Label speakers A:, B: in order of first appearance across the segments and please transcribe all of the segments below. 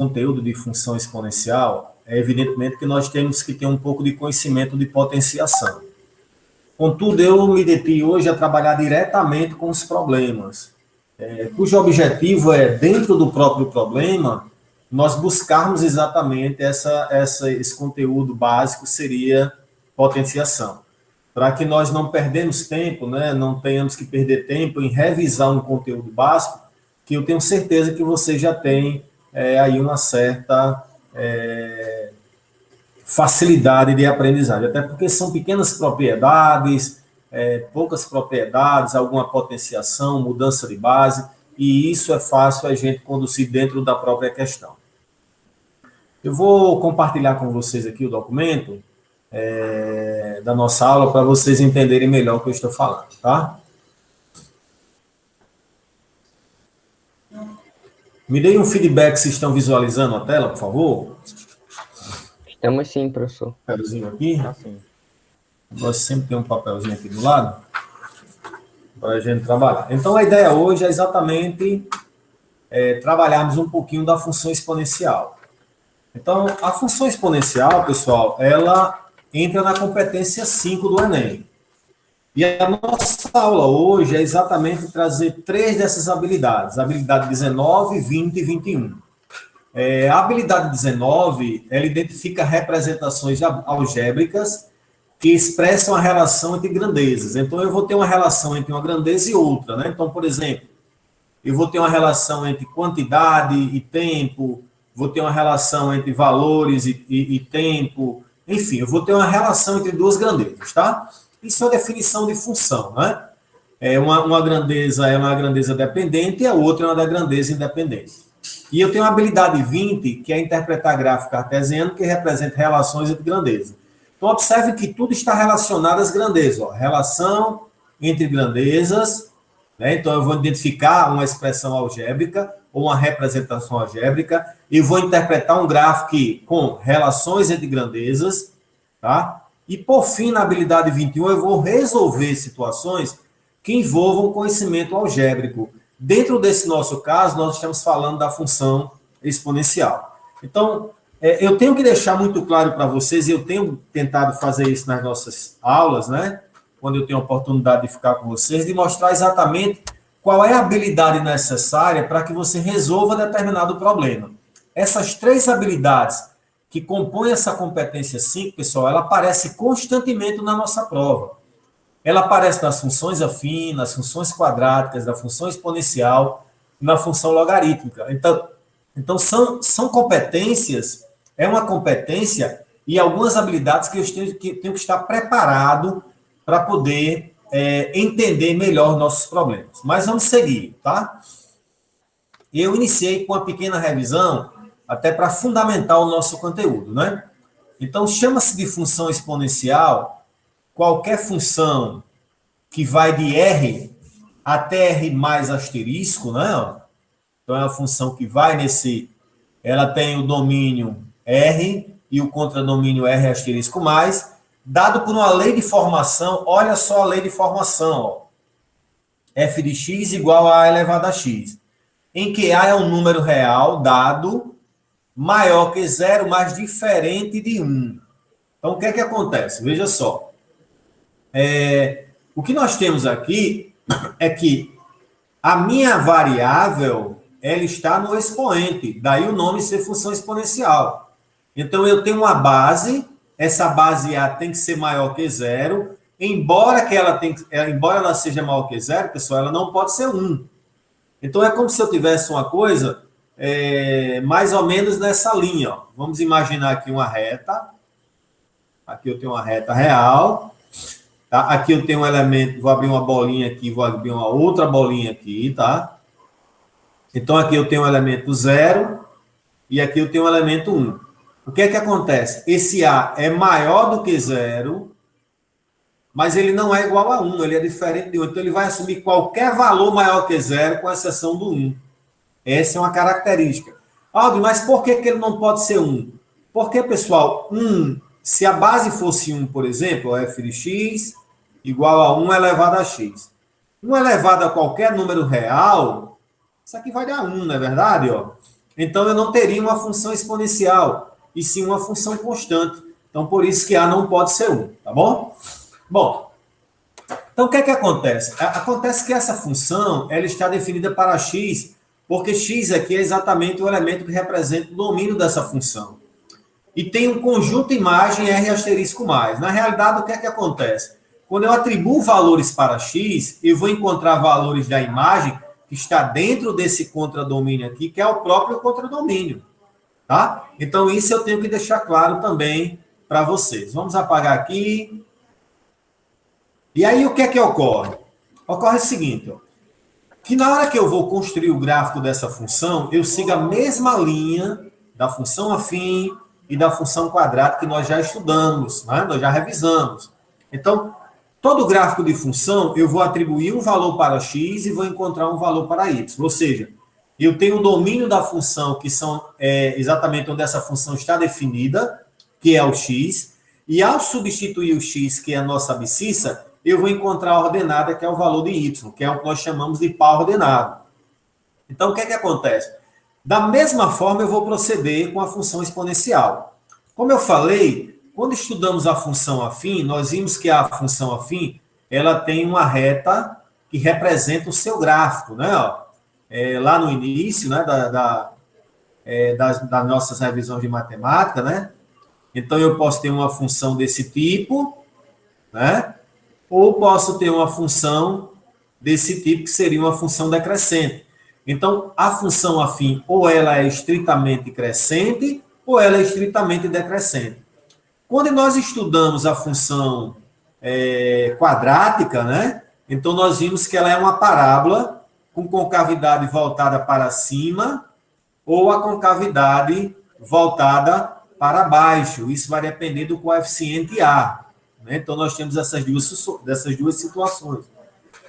A: conteúdo de função exponencial, é evidentemente que nós temos que ter um pouco de conhecimento de potenciação. Contudo, eu me detive hoje a trabalhar diretamente com os problemas, cujo objetivo é, dentro do próprio problema, nós buscarmos exatamente esse conteúdo básico, seria potenciação. Para que nós não perdemos tempo, né, não tenhamos que perder tempo em revisar um conteúdo básico, que eu tenho certeza que você já tem aí uma certa facilidade de aprendizagem, até porque são pequenas propriedades, poucas propriedades, alguma potenciação, mudança de base, e isso é fácil a gente conduzir dentro da própria questão. Eu vou compartilhar com vocês aqui o documento da nossa aula para vocês entenderem melhor o que eu estou falando, tá? Me deem um feedback se estão visualizando a tela, por favor.
B: Estamos sim, professor.
A: Papelzinho aqui.
B: Sim.
A: Nós sempre tem um papelzinho aqui do lado para a gente trabalhar. Então, a ideia hoje é exatamente trabalharmos um pouquinho da função exponencial. Então, a função exponencial, pessoal, ela entra na competência 5 do Enem. E a nossa aula hoje é exatamente trazer 3 dessas habilidades, a habilidade 19, 20 e 21. A habilidade 19, ela identifica representações algébricas que expressam a relação entre grandezas. Então, eu vou ter uma relação entre uma grandeza e outra, né? Então, por exemplo, eu vou ter uma relação entre quantidade e tempo, vou ter uma relação entre valores e tempo, enfim, eu vou ter uma relação entre duas grandezas, tá? Isso é a definição de função, né? Uma grandeza é uma grandeza dependente e a outra é uma da grandeza independente. E eu tenho a habilidade 20, que é interpretar gráfico cartesiano, que representa relações entre grandezas. Então, observe que tudo está relacionado às grandezas. Ó. Relação entre grandezas, né? Então, eu vou identificar uma expressão algébrica ou uma representação algébrica e vou interpretar um gráfico com relações entre grandezas, tá? E, por fim, na habilidade 21, eu vou resolver situações que envolvam conhecimento algébrico. Dentro desse nosso caso, nós estamos falando da função exponencial. Então, eu tenho que deixar muito claro para vocês, e eu tenho tentado fazer isso nas nossas aulas, né? Quando eu tenho a oportunidade de ficar com vocês, de mostrar exatamente qual é a habilidade necessária para que você resolva determinado problema. Essas 3 habilidades que compõem essa competência 5, pessoal, ela aparece constantemente na nossa prova. Ela aparece nas funções afins, nas funções quadráticas, na função exponencial, na função logarítmica. Então são competências, é uma competência e algumas habilidades que eu tenho que estar preparado para poder entender melhor nossos problemas. Mas vamos seguir, tá? Eu iniciei com uma pequena revisão, até para fundamentar o nosso conteúdo, né? Então, chama-se de função exponencial qualquer função que vai de R até R mais asterisco, né? Então, é uma função que vai ela tem o domínio R e o contradomínio R asterisco mais, dado por uma lei de formação, olha só a lei de formação, ó. F de x igual a elevado a x, em que A é um número real dado maior que 0, mas diferente de 1. Então, o que é que acontece? Veja só. O que nós temos aqui é que a minha variável, ela está no expoente, daí o nome ser função exponencial. Então, eu tenho uma base, essa base A tem que ser maior que 0, embora ela seja maior que 0, pessoal, ela não pode ser 1. Então, é como se eu tivesse uma coisa mais ou menos nessa linha. Ó. Vamos imaginar aqui uma reta. Aqui eu tenho uma reta real. Tá? Aqui eu tenho um elemento, vou abrir uma bolinha aqui, vou abrir uma outra bolinha aqui, tá? Então, aqui eu tenho um elemento 0 e aqui eu tenho um elemento 1. O que é que acontece? Esse A é maior do que 0, mas ele não é igual a 1, ele é diferente de 1. Então, ele vai assumir qualquer valor maior que 0, com exceção do 1. Essa é uma característica. Aldo, mas por que ele não pode ser 1? Porque, pessoal, 1, se a base fosse 1, por exemplo, f de x igual a 1 elevado a x. 1 elevado a qualquer número real, isso aqui vai dar 1, não é verdade? Ó? então eu não teria uma função exponencial, e sim uma função constante. Então, por isso que A não pode ser 1, tá bom? Bom, então o que é que acontece? Acontece que essa função ela está definida para x, porque x aqui é exatamente o elemento que representa o domínio dessa função. E tem um conjunto imagem R asterisco mais. Na realidade, o que é que acontece? Quando eu atribuo valores para x, eu vou encontrar valores da imagem que está dentro desse contradomínio aqui, que é o próprio contradomínio. Tá? Então, isso eu tenho que deixar claro também para vocês. Vamos apagar aqui. E aí, o que é que ocorre? Ocorre o seguinte, ó, que na hora que eu vou construir o gráfico dessa função, eu sigo a mesma linha da função afim e da função quadrática que nós já estudamos, né? Nós já revisamos. Então, todo gráfico de função, eu vou atribuir um valor para x e vou encontrar um valor para y. Ou seja, eu tenho o domínio da função, que são exatamente onde essa função está definida, que é o x, e ao substituir o x, que é a nossa abscissa, eu vou encontrar a ordenada, que é o valor de y, que é o que nós chamamos de par ordenado. Então, o que é que acontece? Da mesma forma, eu vou proceder com a função exponencial. Como eu falei, quando estudamos a função afim, nós vimos que a função afim ela tem uma reta que representa o seu gráfico, né? Lá no início, né, das nossas revisões de matemática, né? Então, eu posso ter uma função desse tipo, né? Ou posso ter uma função desse tipo, que seria uma função decrescente. Então, a função afim, ou ela é estritamente crescente, ou ela é estritamente decrescente. Quando nós estudamos a função quadrática, né? Então, nós vimos que ela é uma parábola com concavidade voltada para cima, ou a concavidade voltada para baixo. Isso vai depender do coeficiente A. Né? Então, nós temos dessas duas situações.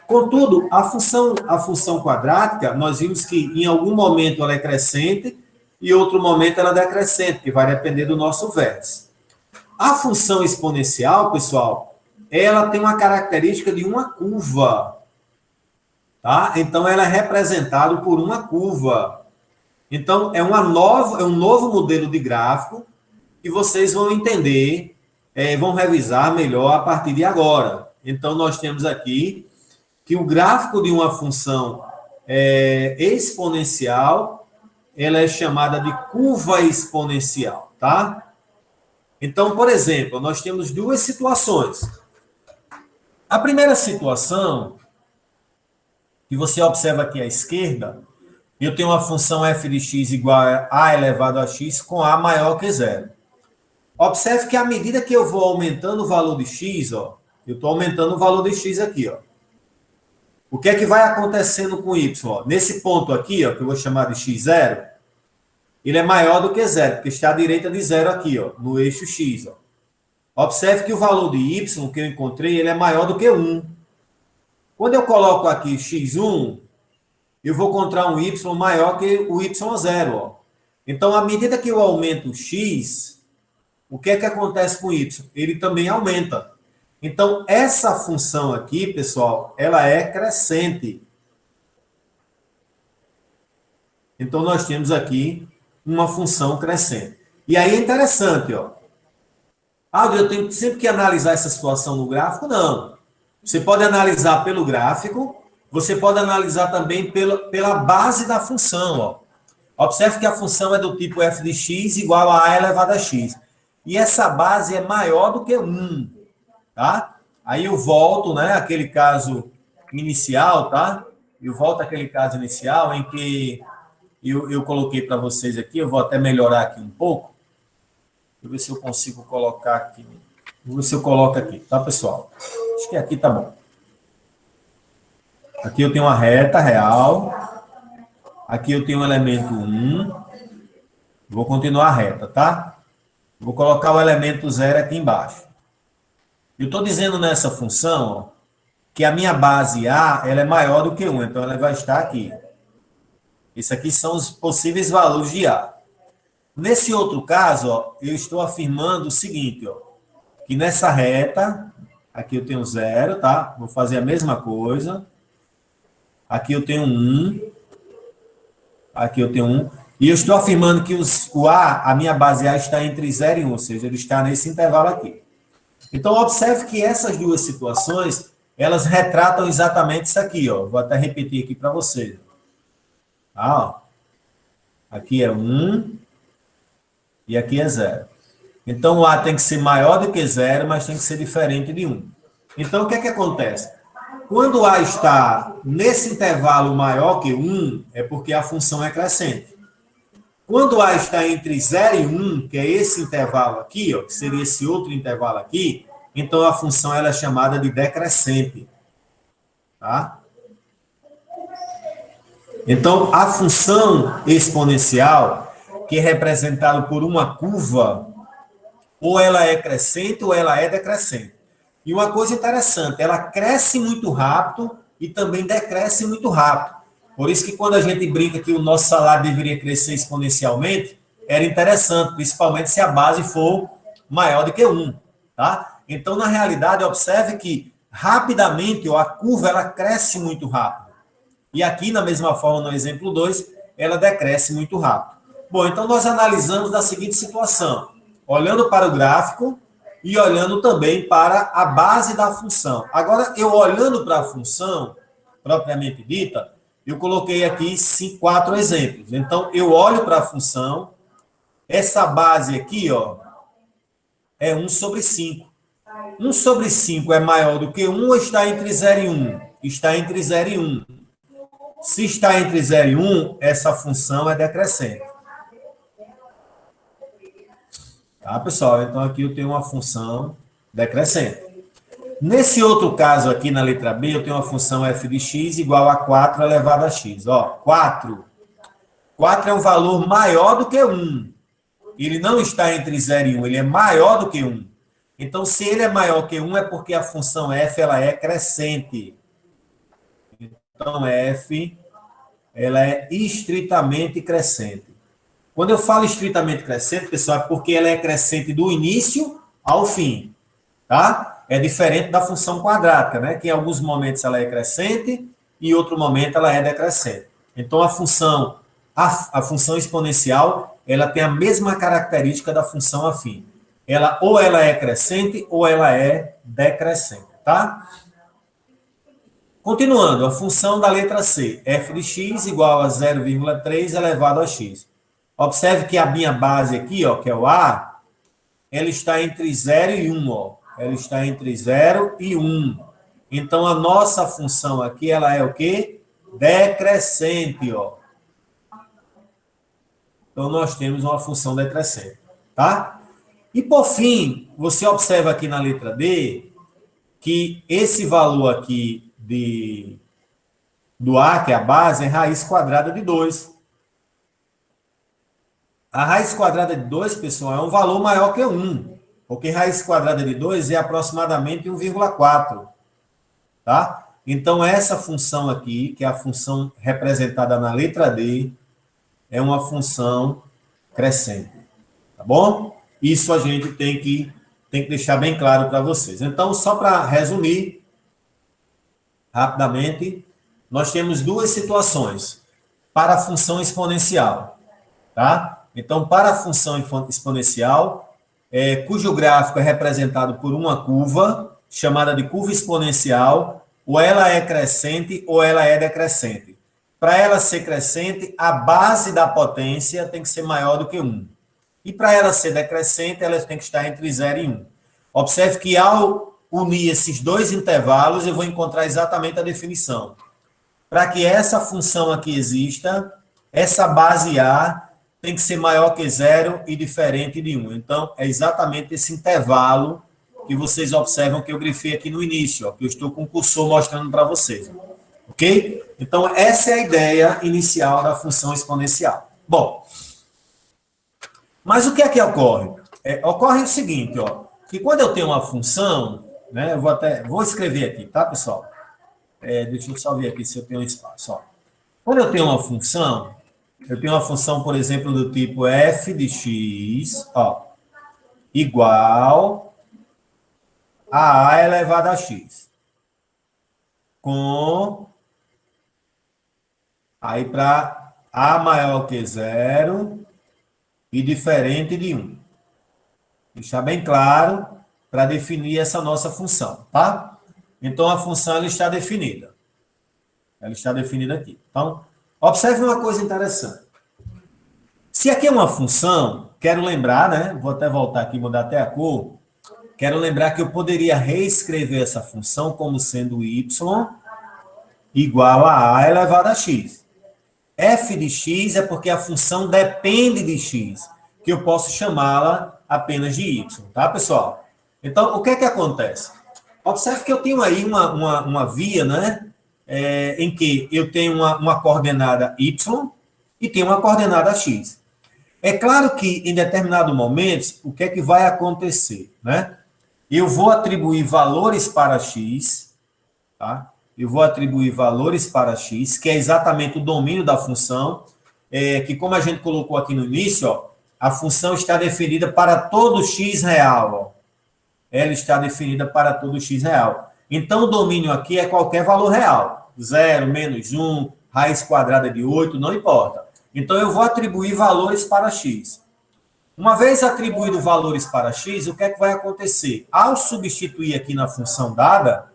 A: Contudo, a função quadrática, nós vimos que em algum momento ela é crescente e em outro momento ela é decrescente, que vai depender do nosso vértice. A função exponencial, pessoal, ela tem uma característica de uma curva. Tá? Então, ela é representada por uma curva. Então, é um novo modelo de gráfico que vocês vão entender, vão revisar melhor a partir de agora. Então, nós temos aqui que o gráfico de uma função exponencial, ela é chamada de curva exponencial, tá? Então, por exemplo, nós temos duas situações. A primeira situação, que você observa aqui à esquerda, eu tenho uma função f de x igual a a elevado a x com a maior que zero. Observe que à medida que eu vou aumentando o valor de x, ó, eu estou aumentando o valor de x aqui, ó. O que é que vai acontecendo com y? Ó? Nesse ponto aqui, ó, que eu vou chamar de x0, ele é maior do que zero, porque está à direita de zero aqui, ó, no eixo x. Ó. Observe que o valor de y que eu encontrei, ele é maior do que 1. Quando eu coloco aqui x1, eu vou encontrar um y maior que o y0. Ó. Então, à medida que eu aumento o x, o que é que acontece com o y? Ele também aumenta. Então, essa função aqui, pessoal, ela é crescente. Então, nós temos aqui uma função crescente. E aí é interessante, ó. Eu tenho sempre que analisar essa situação no gráfico? Não. Você pode analisar pelo gráfico, você pode analisar também pela base da função, ó. Observe que a função é do tipo f de x igual a elevado a x. E essa base é maior do que 1. Tá? Aí eu volto, né, àquele caso inicial, tá? Eu volto àquele caso inicial em que eu coloquei para vocês aqui, eu vou até melhorar aqui um pouco. Deixa eu ver se eu consigo colocar aqui. Vou ver se eu coloco aqui, tá, pessoal? Acho que aqui tá bom. Aqui eu tenho uma reta real. Aqui eu tenho um elemento 1. Vou continuar a reta, tá? Vou colocar o elemento 0 aqui embaixo. Eu estou dizendo nessa função, ó, que a minha base A ela é maior do que 1, então ela vai estar aqui. Esses aqui são os possíveis valores de A. Nesse outro caso, ó, eu estou afirmando o seguinte, ó, que nessa reta, aqui eu tenho 0, tá? Vou fazer a mesma coisa. Aqui eu tenho 1. Aqui eu tenho 1. E eu estou afirmando que o A, a minha base A, está entre 0 e 1, ou seja, ele está nesse intervalo aqui. Então, observe que essas duas situações, elas retratam exatamente isso aqui, ó. Vou até repetir aqui para vocês. Tá, ó. Aqui é 1 e aqui é 0. Então, o A tem que ser maior do que 0, mas tem que ser diferente de 1. Então, o que é que acontece? Quando o A está nesse intervalo maior que 1, é porque a função é crescente. Quando A está entre 0 e 1, que é esse intervalo aqui, ó, que seria esse outro intervalo aqui, então a função ela é chamada de decrescente. Tá? Então, a função exponencial, que é representada por uma curva, ou ela é crescente ou ela é decrescente. E uma coisa interessante, ela cresce muito rápido e também decresce muito rápido. Por isso que quando a gente brinca que o nosso salário deveria crescer exponencialmente, era interessante, principalmente se a base for maior do que 1. Tá? Então, na realidade, observe que rapidamente a curva ela cresce muito rápido. E aqui, na mesma forma, no exemplo 2, ela decresce muito rápido. Bom, então nós analisamos da seguinte situação, olhando para o gráfico e olhando também para a base da função. Agora, eu olhando para a função, propriamente dita, eu coloquei aqui 4 exemplos. Então, eu olho para a função, essa base aqui, ó, é 1 sobre 5. 1 sobre 5 é maior do que 1 ou está entre 0 e 1? Está entre 0 e 1. Se está entre 0 e 1, essa função é decrescente. Tá, pessoal? Então, aqui eu tenho uma função decrescente. Nesse outro caso aqui, na letra B, eu tenho uma função f de x igual a 4 elevado a x. Ó, 4. 4 é um valor maior do que 1. Ele não está entre 0 e 1, ele é maior do que 1. Então, se ele é maior que 1, é porque a função f ela é crescente. Então, f ela é estritamente crescente. Quando eu falo estritamente crescente, pessoal, é porque ela é crescente do início ao fim, tá? É diferente da função quadrática, né? Que em alguns momentos ela é crescente e em outro momento ela é decrescente. Então, a função exponencial, ela tem a mesma característica da função afim. Ou ela é crescente ou ela é decrescente, tá? Continuando, a função da letra C, f de x igual a 0,3 elevado a x. Observe que a minha base aqui, ó, que é o A, ela está entre 0 e 1, ó. Ela está entre 0 e 1. Então, a nossa função aqui, ela é o quê? Decrescente, ó. Então, nós temos uma função decrescente, tá? E, por fim, você observa aqui na letra D que esse valor aqui do A, que é a base, é raiz quadrada de 2. A raiz quadrada de 2, pessoal, é um valor maior que 1, porque raiz quadrada de 2 é aproximadamente 1,4, tá? Então, essa função aqui, que é a função representada na letra D, é uma função crescente, tá bom? Isso a gente tem que deixar bem claro para vocês. Então, só para resumir rapidamente, nós temos duas situações para a função exponencial, tá? Então, para a função exponencial, cujo gráfico é representado por uma curva, chamada de curva exponencial, ou ela é crescente ou ela é decrescente. Para ela ser crescente, a base da potência tem que ser maior do que 1. E para ela ser decrescente, ela tem que estar entre 0 e 1. Observe que ao unir esses dois intervalos, eu vou encontrar exatamente a definição. Para que essa função aqui exista, essa base A tem que ser maior que 0 e diferente de 1. Então, é exatamente esse intervalo que vocês observam que eu grifei aqui no início, ó, que eu estou com o cursor mostrando para vocês. Ok? Então, essa é a ideia inicial da função exponencial. Bom, mas o que é que ocorre? Ocorre o seguinte, ó, que quando eu tenho uma função, né, eu vou escrever aqui, tá, pessoal? Deixa eu só ver aqui se eu tenho um espaço. Ó. Quando eu tenho uma função, por exemplo, do tipo f de x, ó, igual a elevado a x. Aí, para A maior que zero e diferente de 1. Deixar bem claro para definir essa nossa função, tá? Então, a função ela está definida. Ela está definida aqui. Então, observe uma coisa interessante. Se aqui é uma função, quero lembrar, né? Vou até voltar aqui, mudar até a cor. Quero lembrar que eu poderia reescrever essa função como sendo y igual a elevado a x. F de x é porque a função depende de x, que eu posso chamá-la apenas de y, tá, pessoal? Então, o que é que acontece? Observe que eu tenho aí uma via, né? Em que eu tenho uma coordenada y e tenho uma coordenada x. É claro que, em determinado momento, o que é que vai acontecer, né? Eu vou atribuir valores para x, tá? Eu vou atribuir valores para x, que é exatamente o domínio da função, que como a gente colocou aqui no início, ó, a função está definida para todo x real. Ó. Ela está definida para todo x real. Então, o domínio aqui é qualquer valor real. 0, menos 1, raiz quadrada de 8, não importa. Então, eu vou atribuir valores para x. Uma vez atribuído valores para x, o que é que vai acontecer? Ao substituir aqui na função dada,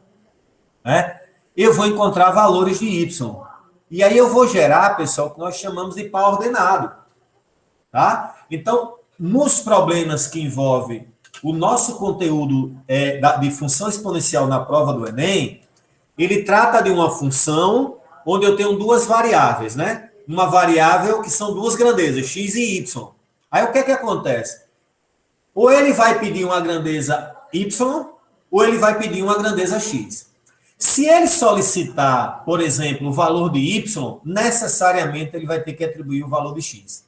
A: né, eu vou encontrar valores de y. E aí eu vou gerar, pessoal, o que nós chamamos de par ordenado. Tá? Então, nos problemas que envolvem o nosso conteúdo de função exponencial na prova do Enem, ele trata de uma função onde eu tenho duas variáveis, né? Uma variável que são duas grandezas, x e y. Aí o que é que acontece? Ou ele vai pedir uma grandeza y, ou ele vai pedir uma grandeza x. Se ele solicitar, por exemplo, o valor de y, necessariamente ele vai ter que atribuir o valor de x.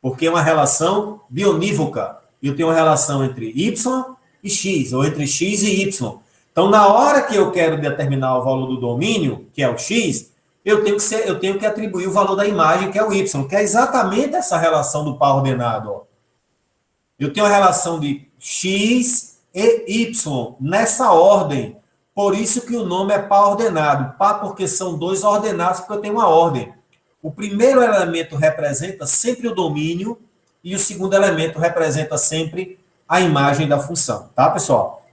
A: Porque é uma relação bionívoca. Eu tenho uma relação entre y e x, ou entre x e y. Então, na hora que eu quero determinar o valor do domínio, que é o x, eu tenho que atribuir o valor da imagem, que é o y, que é exatamente essa relação do par ordenado. Ó. Eu tenho a relação de x e y nessa ordem. Por isso que o nome é par ordenado. Par porque são dois ordenados, porque eu tenho uma ordem. O primeiro elemento representa sempre o domínio e o segundo elemento representa sempre a imagem da função. Tá, pessoal?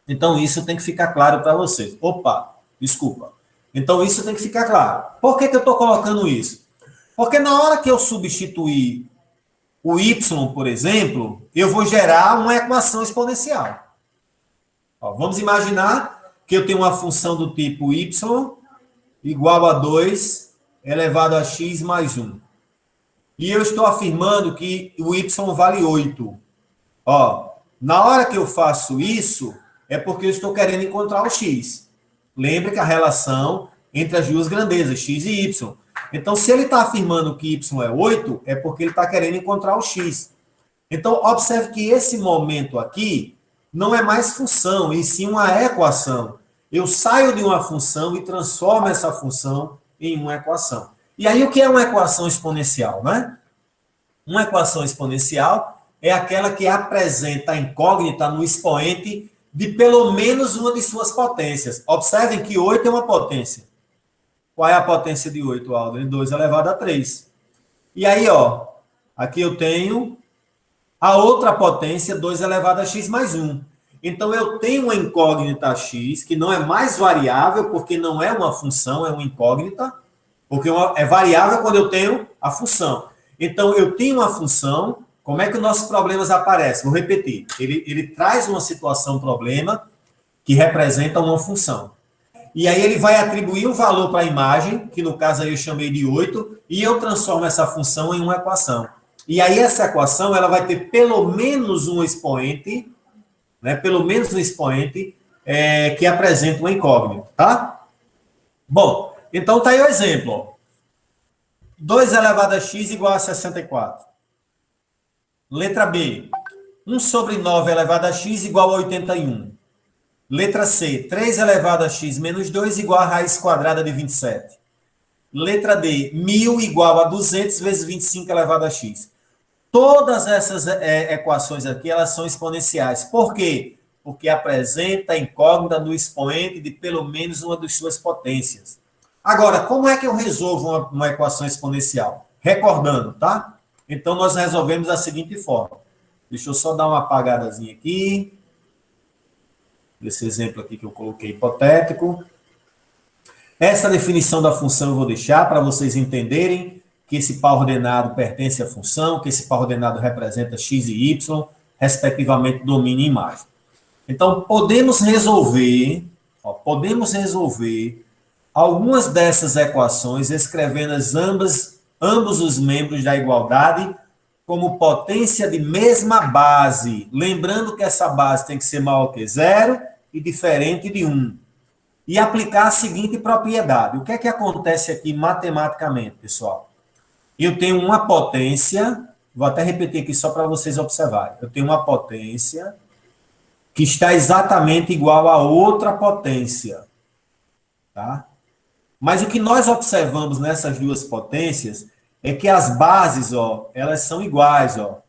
A: Então, isso tem que ficar claro para vocês. Opa, desculpa. Então, isso tem que ficar claro. Por que eu estou colocando isso? Porque na hora que eu substituir o y, por exemplo, eu vou gerar uma equação exponencial. Ó, vamos imaginar que eu tenho uma função do tipo y igual a 2 elevado a x mais 1. E eu estou afirmando que o y vale 8. Ó, na hora que eu faço isso, é porque eu estou querendo encontrar o x. Lembre que a relação entre as duas grandezas, x e y. Então, se ele está afirmando que y é 8, é porque ele está querendo encontrar o x. Então, observe que esse momento aqui não é mais função, e sim uma equação. Eu saio de uma função e transformo essa função em uma equação. E aí, o que é uma equação exponencial, né? Uma equação exponencial é aquela que apresenta a incógnita no expoente de pelo menos uma de suas potências. Observem que 8 é uma potência. Qual é a potência de 8, Aldo? 2 elevado a 3. E aí, ó, aqui eu tenho a outra potência, 2 elevado a x mais 1. Então, eu tenho uma incógnita x, que não é mais variável, porque não é uma função, é uma incógnita, porque é variável quando eu tenho a função. Então, eu tenho uma função. Como é que os nossos problemas aparecem? Vou repetir. Ele traz uma situação, problema, que representa uma função. E aí ele vai atribuir um valor para a imagem, que no caso aí eu chamei de 8, e eu transformo essa função em uma equação. E aí essa equação ela vai ter pelo menos um expoente, né? Pelo menos um expoente que apresenta uma incógnita, tá? Bom, então tá aí o exemplo. Ó. 2 elevado a x igual a 64. Letra B, 1 sobre 9 elevado a x igual a 81. Letra C, 3 elevado a x menos 2 igual a raiz quadrada de 27. Letra D, 1000 igual a 200 vezes 25 elevado a x. Todas essas equações aqui, elas são exponenciais. Por quê? Porque apresenta a incógnita no expoente de pelo menos uma de suas potências. Agora, como é que eu resolvo uma equação exponencial? Recordando, tá? Então, nós resolvemos da seguinte forma. Deixa eu só dar uma apagadazinha aqui. Esse exemplo aqui que eu coloquei hipotético. Essa definição da função eu vou deixar para vocês entenderem que esse par ordenado pertence à função, que esse par ordenado representa x e y, respectivamente, domínio e imagem. Então, podemos resolver algumas dessas equações escrevendo ambos os membros da igualdade como potência de mesma base. Lembrando que essa base tem que ser maior que 0 e diferente de 1. E aplicar a seguinte propriedade. O que é que acontece aqui matematicamente, pessoal? Eu tenho uma potência, vou até repetir aqui só para vocês observarem. Eu tenho uma potência que está exatamente igual a outra potência. Tá? Mas o que nós observamos nessas duas potências é que as bases, ó, elas são iguais. Ó.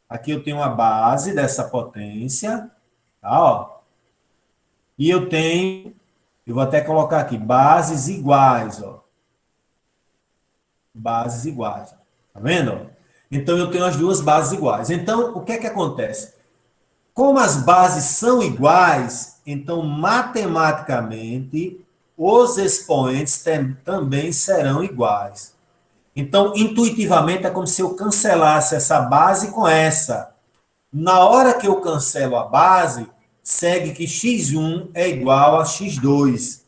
A: Aqui eu tenho uma base dessa potência. Tá, ó. E eu vou até colocar aqui, bases iguais. Ó. Bases iguais. Tá vendo? Então, eu tenho as duas bases iguais. Então, o que é que acontece? Como as bases são iguais, então, matematicamente, os expoentes também serão iguais. Então, intuitivamente, é como se eu cancelasse essa base com essa. Na hora que eu cancelo a base, segue que x1 é igual a x2.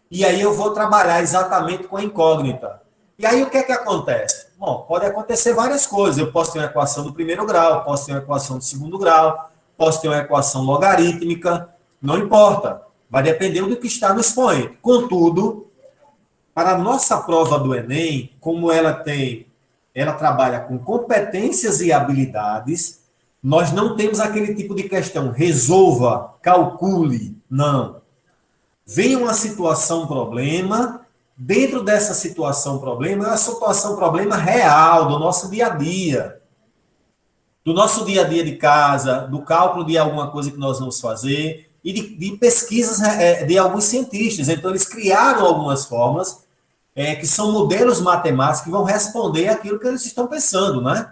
A: E aí eu vou trabalhar exatamente com a incógnita. E aí o que é que acontece? Bom, pode acontecer várias coisas. Eu posso ter uma equação do primeiro grau, posso ter uma equação do segundo grau, posso ter uma equação logarítmica, não importa. Vai depender do que está no expoente. Contudo, para a nossa prova do Enem, como ela trabalha com competências e habilidades, nós não temos aquele tipo de questão, resolva, calcule, não. Vem uma situação problema, dentro dessa situação problema, é uma situação problema real, do nosso dia a dia. Do nosso dia a dia de casa, do cálculo de alguma coisa que nós vamos fazer, e de pesquisas de alguns cientistas. Então, eles criaram algumas formas que são modelos matemáticos que vão responder aquilo que eles estão pensando, né?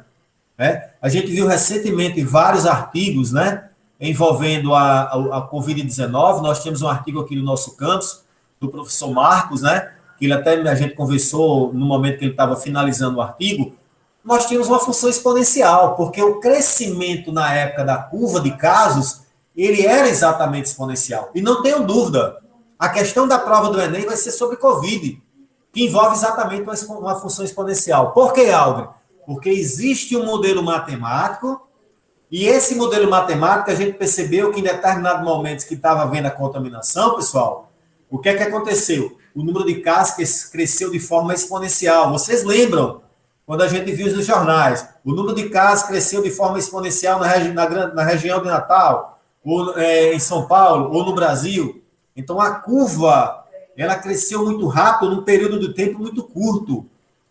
A: A gente viu recentemente vários artigos, né, envolvendo a Covid-19. Nós temos um artigo aqui no nosso campus, do professor Marcos, né, que a gente conversou no momento que ele estava finalizando o artigo. Nós tínhamos uma função exponencial, porque o crescimento na época da curva de casos, ele era exatamente exponencial. E não tenho dúvida, a questão da prova do Enem vai ser sobre Covid, que envolve exatamente uma função exponencial. Por que, Alder? Porque existe um modelo matemático, e esse modelo matemático a gente percebeu que em determinados momentos que estava havendo a contaminação, pessoal, o que é que aconteceu? O número de casos cresceu de forma exponencial. Vocês lembram? Quando a gente viu nos jornais, o número de casos cresceu de forma exponencial na região de Natal, ou em São Paulo, ou no Brasil. Então, a curva, ela cresceu muito rápido, num período de tempo muito curto.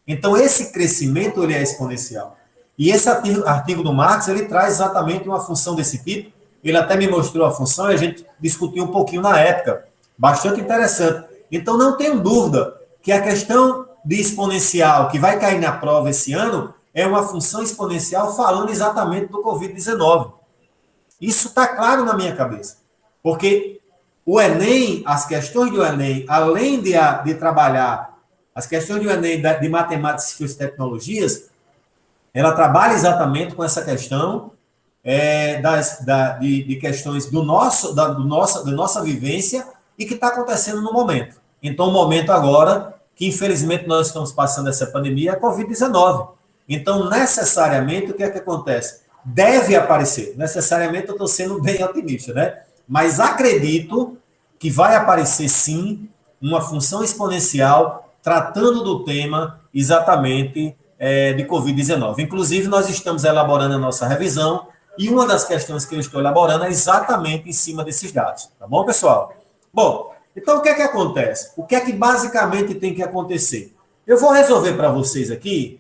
A: Então, esse crescimento, ele é exponencial. E esse artigo do Marx, ele traz exatamente uma função desse tipo. Ele até me mostrou a função e a gente discutiu um pouquinho na época. Bastante interessante. Então, não tenho dúvida que a questão de exponencial que vai cair na prova esse ano é uma função exponencial falando exatamente do Covid-19. Isso está claro na minha cabeça. Porque o Enem, as questões do Enem, além de trabalhar as questões do Enem de matemática e tecnologias, ela trabalha exatamente com essa questão de questões da nossa vivência e que está acontecendo no momento. Então, o momento agora, que infelizmente nós estamos passando essa pandemia, é a Covid-19. Então, necessariamente, o que é que acontece? Deve aparecer. Necessariamente, eu estou sendo bem otimista, né? Mas acredito que vai aparecer, sim, uma função exponencial tratando do tema exatamente de Covid-19. Inclusive, nós estamos elaborando a nossa revisão e uma das questões que eu estou elaborando é exatamente em cima desses dados. Tá bom, pessoal? Bom, então o que é que acontece? O que é que basicamente tem que acontecer? Eu vou resolver para vocês aqui,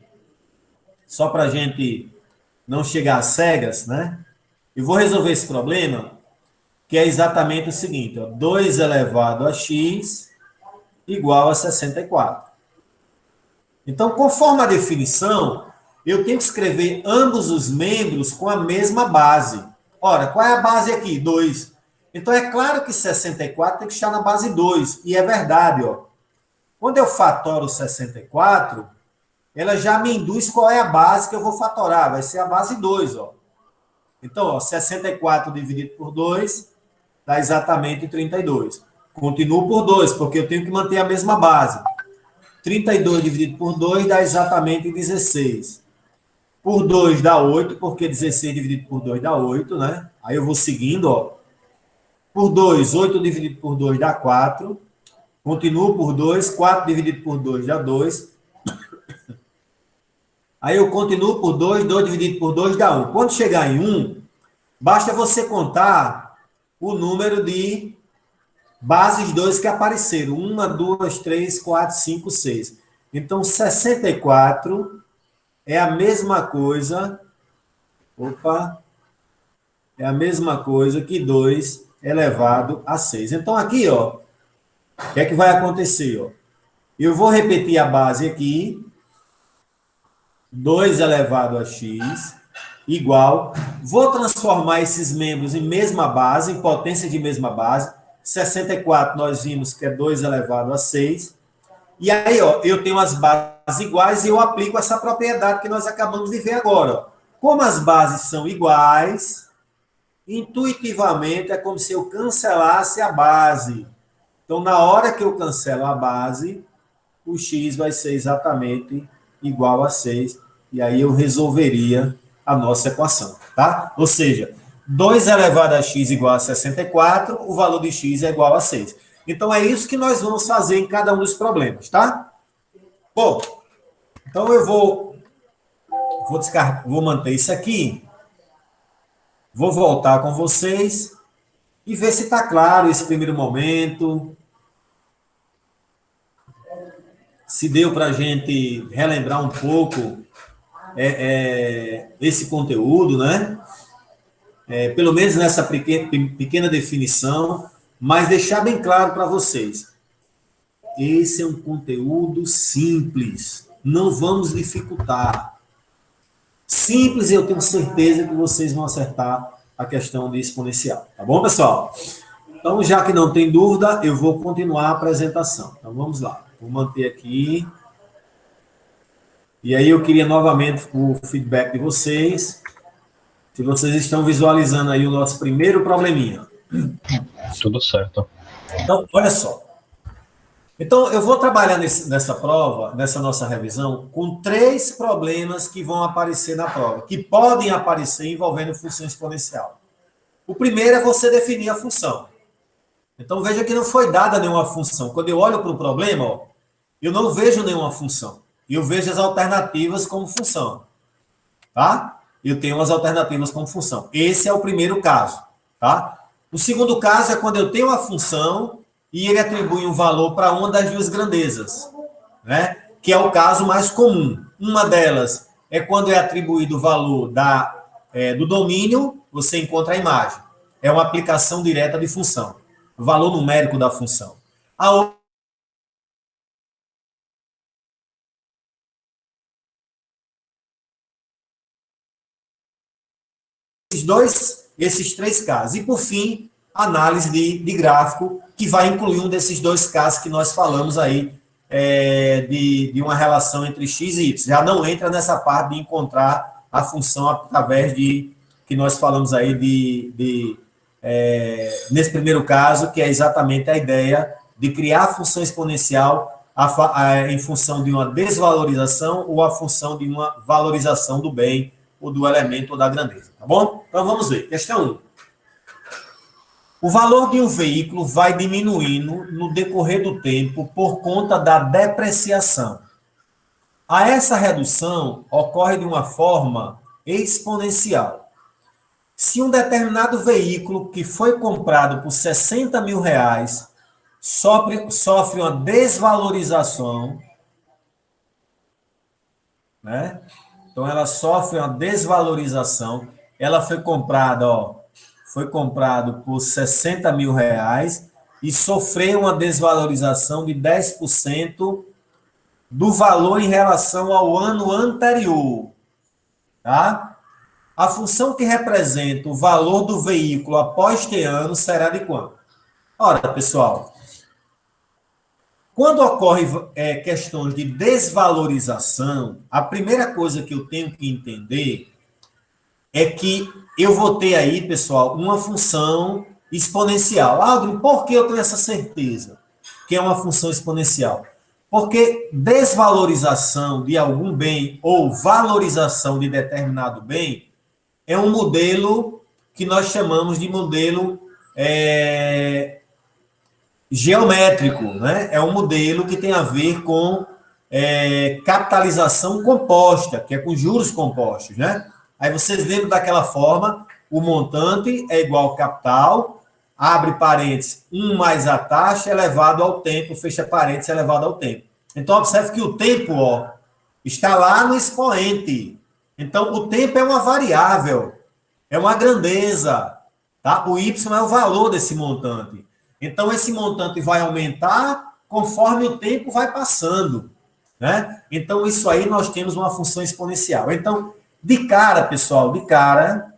A: só para a gente não chegar às cegas, né? Eu vou resolver esse problema, que é exatamente o seguinte, ó, 2 elevado a x igual a 64. Então, conforme a definição, eu tenho que escrever ambos os membros com a mesma base. Ora, qual é a base aqui? 2. Então, é claro que 64 tem que estar na base 2. E é verdade, ó. Quando eu fatoro 64, ela já me induz qual é a base que eu vou fatorar. Vai ser a base 2, ó. Então, ó, 64 dividido por 2 dá exatamente 32. Continuo por 2, porque eu tenho que manter a mesma base. 32 dividido por 2 dá exatamente 16. Por 2 dá 8, porque 16 dividido por 2 dá 8, né? Aí eu vou seguindo, ó. Por 2, 8 dividido por 2 dá 4. Continuo por 2, 4 dividido por 2 dá 2. Aí eu continuo por 2, 2 dividido por 2 dá 1. Quando chegar em 1, basta você contar o número de bases 2 que apareceram. 1, 2, 3, 4, 5, 6. Então, 64 é a mesma coisa. Opa! É a mesma coisa que 2 elevado a 6. Então, aqui, ó, o que é que vai acontecer? Ó? Eu vou repetir a base aqui. 2 elevado a x igual. Vou transformar esses membros em mesma base, em potência de mesma base. 64 nós vimos que é 2 elevado a 6. E aí, ó, eu tenho as bases iguais e eu aplico essa propriedade que nós acabamos de ver agora. Ó. Como as bases são iguais, intuitivamente é como se eu cancelasse a base. Então, na hora que eu cancelo a base, o x vai ser exatamente igual a 6. E aí eu resolveria a nossa equação, tá? Ou seja, 2 elevado a x igual a 64, o valor de x é igual a 6. Então, é isso que nós vamos fazer em cada um dos problemas, tá? Bom, então eu vou manter isso aqui, vou voltar com vocês e ver se está claro esse primeiro momento, se deu para a gente relembrar um pouco esse conteúdo, né? Pelo menos nessa pequena definição, mas deixar bem claro para vocês. Esse é um conteúdo simples, não vamos dificultar. Simples, eu tenho certeza que vocês vão acertar a questão de exponencial. Tá bom, pessoal? Então, já que não tem dúvida, eu vou continuar a apresentação. Então, vamos lá. Vou manter aqui. E aí, eu queria novamente o feedback de vocês. Se vocês estão visualizando aí o nosso primeiro probleminha.
C: Tudo certo.
A: Então, olha só. Então, eu vou trabalhar nessa prova, nessa nossa revisão, com 3 problemas que vão aparecer na prova, que podem aparecer envolvendo função exponencial. O primeiro é você definir a função. Então, veja que não foi dada nenhuma função. Quando eu olho para o problema, ó, eu não vejo nenhuma função. Eu vejo as alternativas como função. Tá? Eu tenho as alternativas como função. Esse é o primeiro caso. Tá? O segundo caso é quando eu tenho a função e ele atribui um valor para uma das duas grandezas, né? Que é o caso mais comum. Uma delas é quando é atribuído o valor do domínio, você encontra a imagem. É uma aplicação direta de função. O valor numérico da função. A outra esses 3 casos. E, por fim, análise de gráfico, que vai incluir um desses 2 casos que nós falamos aí, de uma relação entre x e y. Já não entra nessa parte de encontrar a função através que nós falamos aí nesse primeiro caso, que é exatamente a ideia de criar a função exponencial em função de uma desvalorização ou a função de uma valorização do bem ou do elemento ou da grandeza, tá bom? Então, vamos ver. Questão 1. O valor de um veículo vai diminuindo no decorrer do tempo por conta da depreciação. A essa redução ocorre de uma forma exponencial. Se um determinado veículo que foi comprado por 60 mil reais sofre uma desvalorização, né? Então, ela sofre uma desvalorização. Ela foi comprada, foi comprado por 60 mil reais e sofreu uma desvalorização de 10% do valor em relação ao ano anterior, tá? A função que representa o valor do veículo após ter ano será de quanto? Ora, pessoal, quando ocorre questões de desvalorização, a primeira coisa que eu tenho que entender é que eu vou ter aí, pessoal, uma função exponencial. Aldrin, por que eu tenho essa certeza que é uma função exponencial? Porque desvalorização de algum bem ou valorização de determinado bem é um modelo que nós chamamos de modelo geométrico, né? É um modelo que tem a ver com capitalização composta, que é com juros compostos, né? Aí vocês lembram daquela forma, o montante é igual ao capital, abre parênteses, 1 mais a taxa elevado ao tempo, fecha parênteses, elevado ao tempo. Então, observe que o tempo, ó, está lá no expoente. Então, o tempo é uma variável, é uma grandeza, tá? O Y é o valor desse montante. Então, esse montante vai aumentar conforme o tempo vai passando, né? Então, isso aí nós temos uma função exponencial. Então, de cara, pessoal, de cara,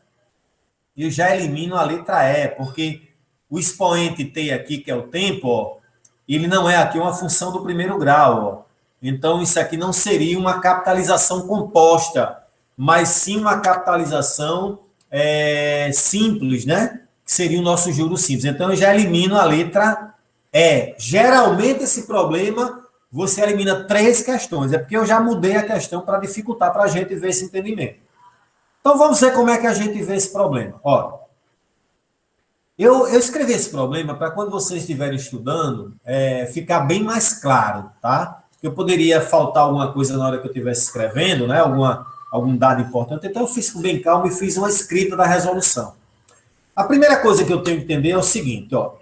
A: eu já elimino a letra E, porque o expoente T aqui, que é o tempo, ó, ele não é aqui uma função do primeiro grau, ó. Então, isso aqui não seria uma capitalização composta, mas sim uma capitalização simples, né? Que seria o nosso juros simples. Então, eu já elimino a letra E. Geralmente, esse problema, você elimina 3 questões. É porque eu já mudei a questão para dificultar para a gente ver esse entendimento. Então, vamos ver como é que a gente vê esse problema. Ó, eu escrevi esse problema para quando vocês estiverem estudando, ficar bem mais claro, tá? Eu poderia faltar alguma coisa na hora que eu estivesse escrevendo, né? Algum dado importante. Então, eu fiz com bem calmo e fiz uma escrita da resolução. A primeira coisa que eu tenho que entender é o seguinte, ó.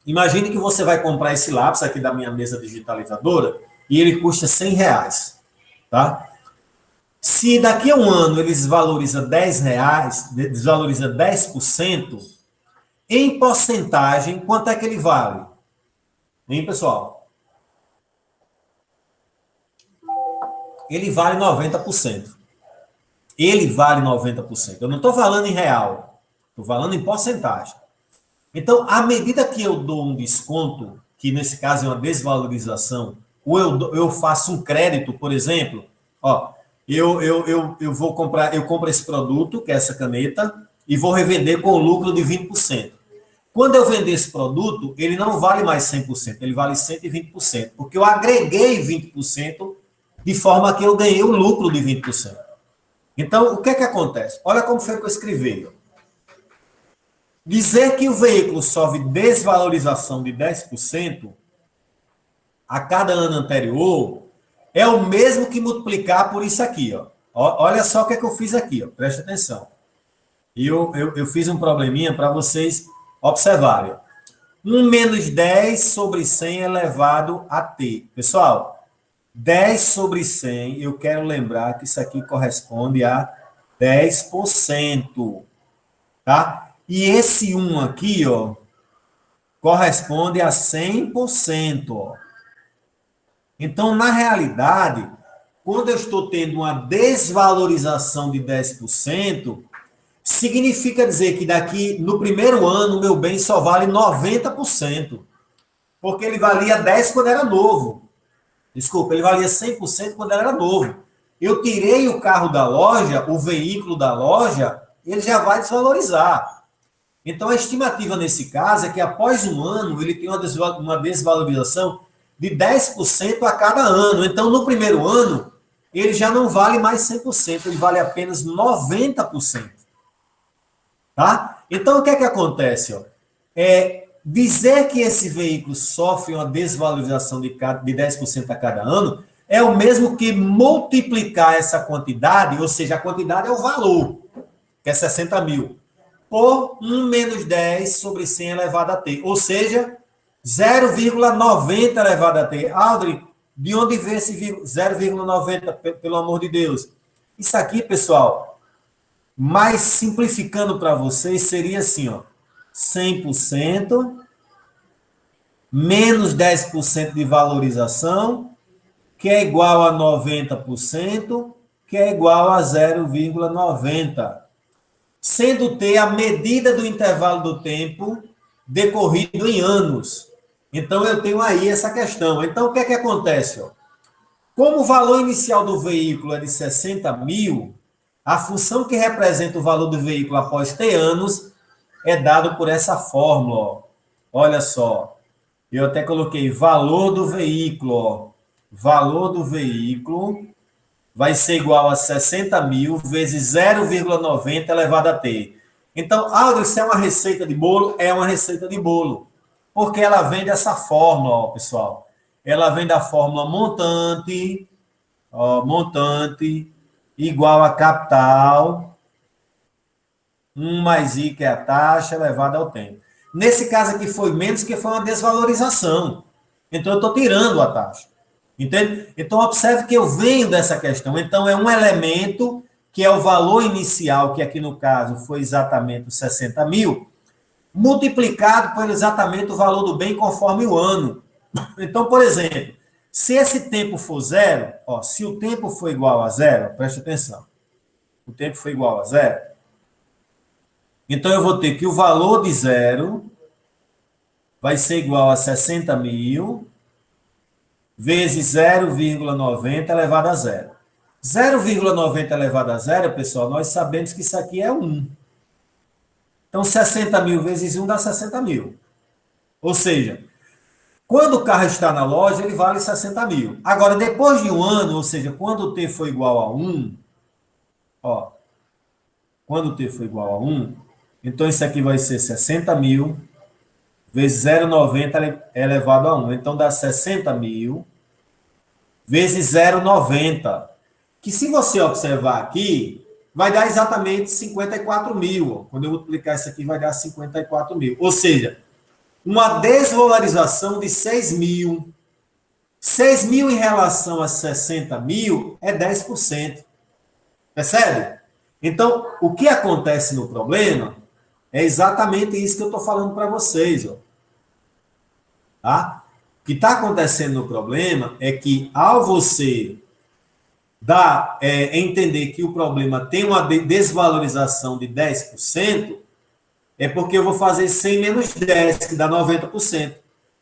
A: Imagine que você vai comprar esse lápis aqui da minha mesa digitalizadora e ele custa R$100, tá? Se daqui a um ano ele desvaloriza R$10, desvaloriza 10%, em porcentagem, quanto é que ele vale? Hein, pessoal? Ele vale 90%. Ele vale 90%. Eu não estou falando em real, estou falando em porcentagem. Então, à medida que eu dou um desconto, que nesse caso é uma desvalorização, ou eu faço um crédito, por exemplo, ó, eu vou comprar, eu compro esse produto, que é essa caneta, e vou revender com lucro de 20%. Quando eu vender esse produto, ele não vale mais 100%, ele vale 120%, porque eu agreguei 20%, de forma que eu ganhei o lucro de 20%. Então, o que é que acontece? Olha como foi que eu escrevi. Dizer que o veículo sofre desvalorização de 10% a cada ano anterior é o mesmo que multiplicar por isso aqui, ó. Olha só o que é que eu fiz aqui, ó. Presta atenção. Eu fiz um probleminha para vocês observarem. 1 menos 10 sobre 100 elevado a t. Pessoal, 10 sobre 100, eu quero lembrar que isso aqui corresponde a 10%. Tá? E esse 1 aqui, ó, corresponde a 100%. Ó. Então, na realidade, quando eu estou tendo uma desvalorização de 10%, significa dizer que daqui, no primeiro ano, o meu bem só vale 90%. Porque ele valia 10% quando era novo. Desculpa, ele valia 100% quando era novo. Eu tirei o carro da loja, o veículo da loja, ele já vai desvalorizar. Então, a estimativa nesse caso é que após um ano, ele tem uma desvalorização de 10% a cada ano. Então, no primeiro ano, ele já não vale mais 100%, ele vale apenas 90%. Tá? Então, o que é que acontece? Ó? Dizer que esse veículo sofre uma desvalorização de 10% a cada ano é o mesmo que multiplicar essa quantidade, ou seja, a quantidade é o valor, que é 60 mil, por 1 menos 10 sobre 100 elevado a t, ou seja, 0,90 elevado a t. Aldrin, de onde vem esse 0,90, pelo amor de Deus? Isso aqui, pessoal, mais simplificando para vocês, seria assim, ó, 100% menos 10% de valorização, que é igual a 90%, que é igual a 0,90, sendo T a medida do intervalo do tempo decorrido em anos. Então, eu tenho aí essa questão. Então, o que é que acontece? Ó? Como o valor inicial do veículo é de 60 mil, a função que representa o valor do veículo após T anos é dado por essa fórmula. Ó. Olha só, eu até coloquei valor do veículo. Ó. Valor do veículo vai ser igual a 60 mil vezes 0,90 elevado a T. Então, Aldo, isso é uma receita de bolo? É uma receita de bolo. Porque ela vem dessa fórmula, ó, pessoal. Ela vem da fórmula montante, ó, montante igual a capital, 1 mais I, que é a taxa, elevada ao tempo. Nesse caso aqui foi menos, que foi uma desvalorização. Então, eu estou tirando a taxa. Entende? Então, observe que eu venho dessa questão. Então, é um elemento que é o valor inicial, que aqui no caso foi exatamente os 60 mil, multiplicado por exatamente o valor do bem conforme o ano. Então, por exemplo, se esse tempo for zero, ó, se o tempo for igual a zero, preste atenção, o tempo for igual a zero, então eu vou ter que o valor de zero vai ser igual a 60 mil vezes 0,90 elevado a zero. 0,90 elevado a zero, pessoal, nós sabemos que isso aqui é 1. Então, 60 mil vezes 1 dá 60 mil. Ou seja, quando o carro está na loja, ele vale 60 mil. Agora, depois de um ano, ou seja, quando o T for igual a 1, ó, quando o T for igual a 1, então isso aqui vai ser 60 mil vezes 0,90 elevado a 1. Então, dá 60 mil vezes 0,90. Que se você observar aqui, vai dar exatamente 54 mil. Quando eu multiplicar isso aqui, vai dar 54 mil. Ou seja, uma desvalorização de 6 mil. 6 mil em relação a 60 mil é 10%. Percebe? Então, o que acontece no problema é exatamente isso que eu estou falando para vocês. Ó. Tá? O que está acontecendo no problema é que, ao você entender que o problema tem uma desvalorização de 10%, é porque eu vou fazer 100 menos 10, que dá 90%.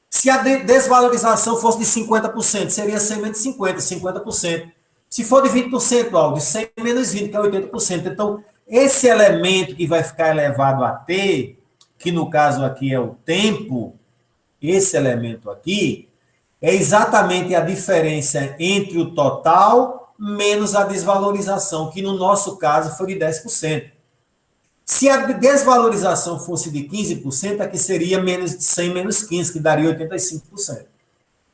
A: Se a desvalorização fosse de 50%, seria 100 menos 50, 50%. Se for de 20%, Aldo, de 100 menos 20, que é 80%. Então, esse elemento que vai ficar elevado a T, que no caso aqui é o tempo, esse elemento aqui, é exatamente a diferença entre o total menos a desvalorização, que no nosso caso foi de 10%. Se a desvalorização fosse de 15%, aqui seria menos de 100 menos 15, que daria 85%.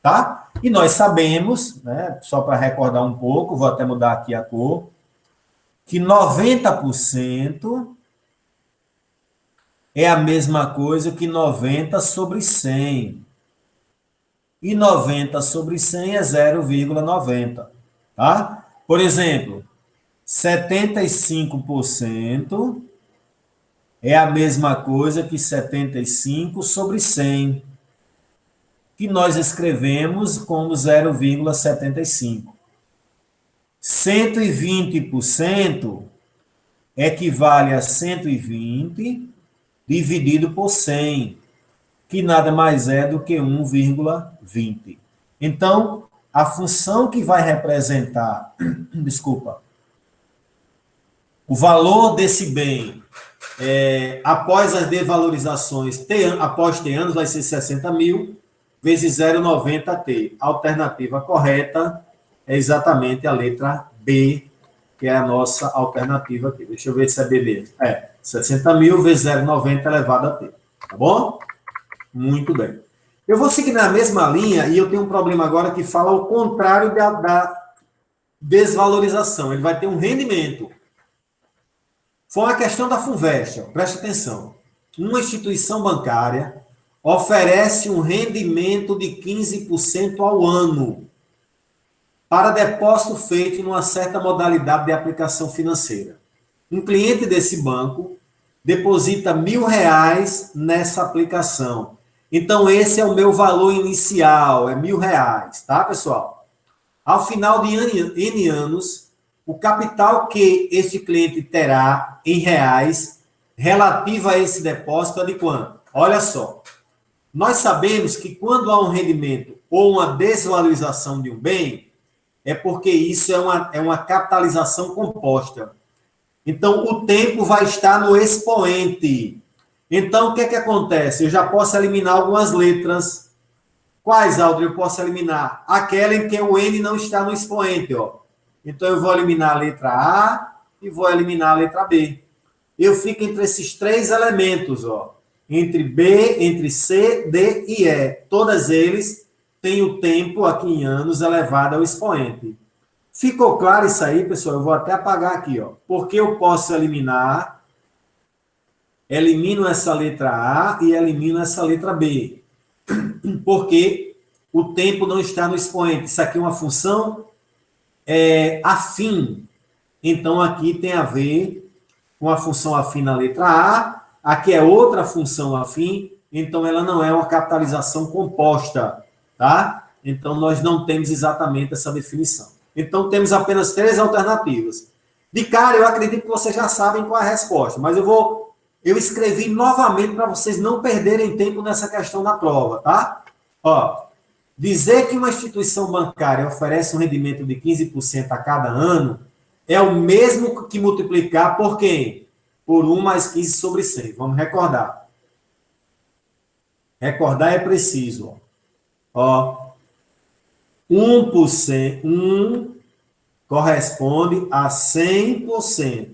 A: Tá? E nós sabemos, né, só para recordar um pouco, vou até mudar aqui a cor, que 90% é a mesma coisa que 90 sobre 100. E 90 sobre 100 é 0,90. Tá? Por exemplo, 75% é a mesma coisa que 75 sobre 100, que nós escrevemos como 0,75. 120% equivale a 120 dividido por 100, que nada mais é do que 1,20. Então, a função que vai representar, o valor desse bem após as desvalorizações, após T anos, vai ser 60 mil vezes 0,90T. A alternativa correta é exatamente a letra B, que é a nossa alternativa aqui. Deixa eu ver se é B mesmo. 60 mil vezes 0,90 elevado a T. Tá bom? Muito bem. Eu vou seguir na mesma linha e eu tenho um problema agora que fala o contrário da desvalorização. Ele vai ter um rendimento. Foi uma questão da FUVEST, preste atenção. Uma instituição bancária oferece um rendimento de 15% ao ano para depósito feito em uma certa modalidade de aplicação financeira. Um cliente desse banco deposita R$ 1.000 nessa aplicação Então, esse é o meu valor inicial, é R$ 1.000, tá, pessoal? Ao final de N anos, o capital que esse cliente terá em reais relativo a esse depósito é de quanto? Olha só, nós sabemos que quando há um rendimento ou uma desvalorização de um bem, é porque isso é uma capitalização composta. Então, o tempo vai estar no expoente. Então, o que é que acontece? Eu já posso eliminar algumas letras. Quais, Aldo, eu posso eliminar? Aquela em que o N não está no expoente, ó. Então, eu vou eliminar a letra A e vou eliminar a letra B. Eu fico entre esses três elementos, ó. Entre B, entre C, D e E. Todas eles têm o tempo aqui em anos elevado ao expoente. Ficou claro isso aí, pessoal? Eu vou até apagar aqui, ó. Porque eu posso eliminar, elimino essa letra A e elimino essa letra B. Porque o tempo não está no expoente. Isso aqui é uma função afim. Então, aqui tem a ver com a função afim na letra A. Aqui é outra função afim. Então, ela não é uma capitalização composta, tá? Então, nós não temos exatamente essa definição. Então, temos apenas três alternativas. De cara, eu acredito que vocês já sabem qual é a resposta, mas eu escrevi novamente para vocês não perderem tempo nessa questão da prova, tá? Ó, dizer que uma instituição bancária oferece um rendimento de 15% a cada ano é o mesmo que multiplicar por quem? Por 1 mais 15 sobre 100. Vamos recordar. Recordar é preciso. Ó, 1% corresponde a 100%.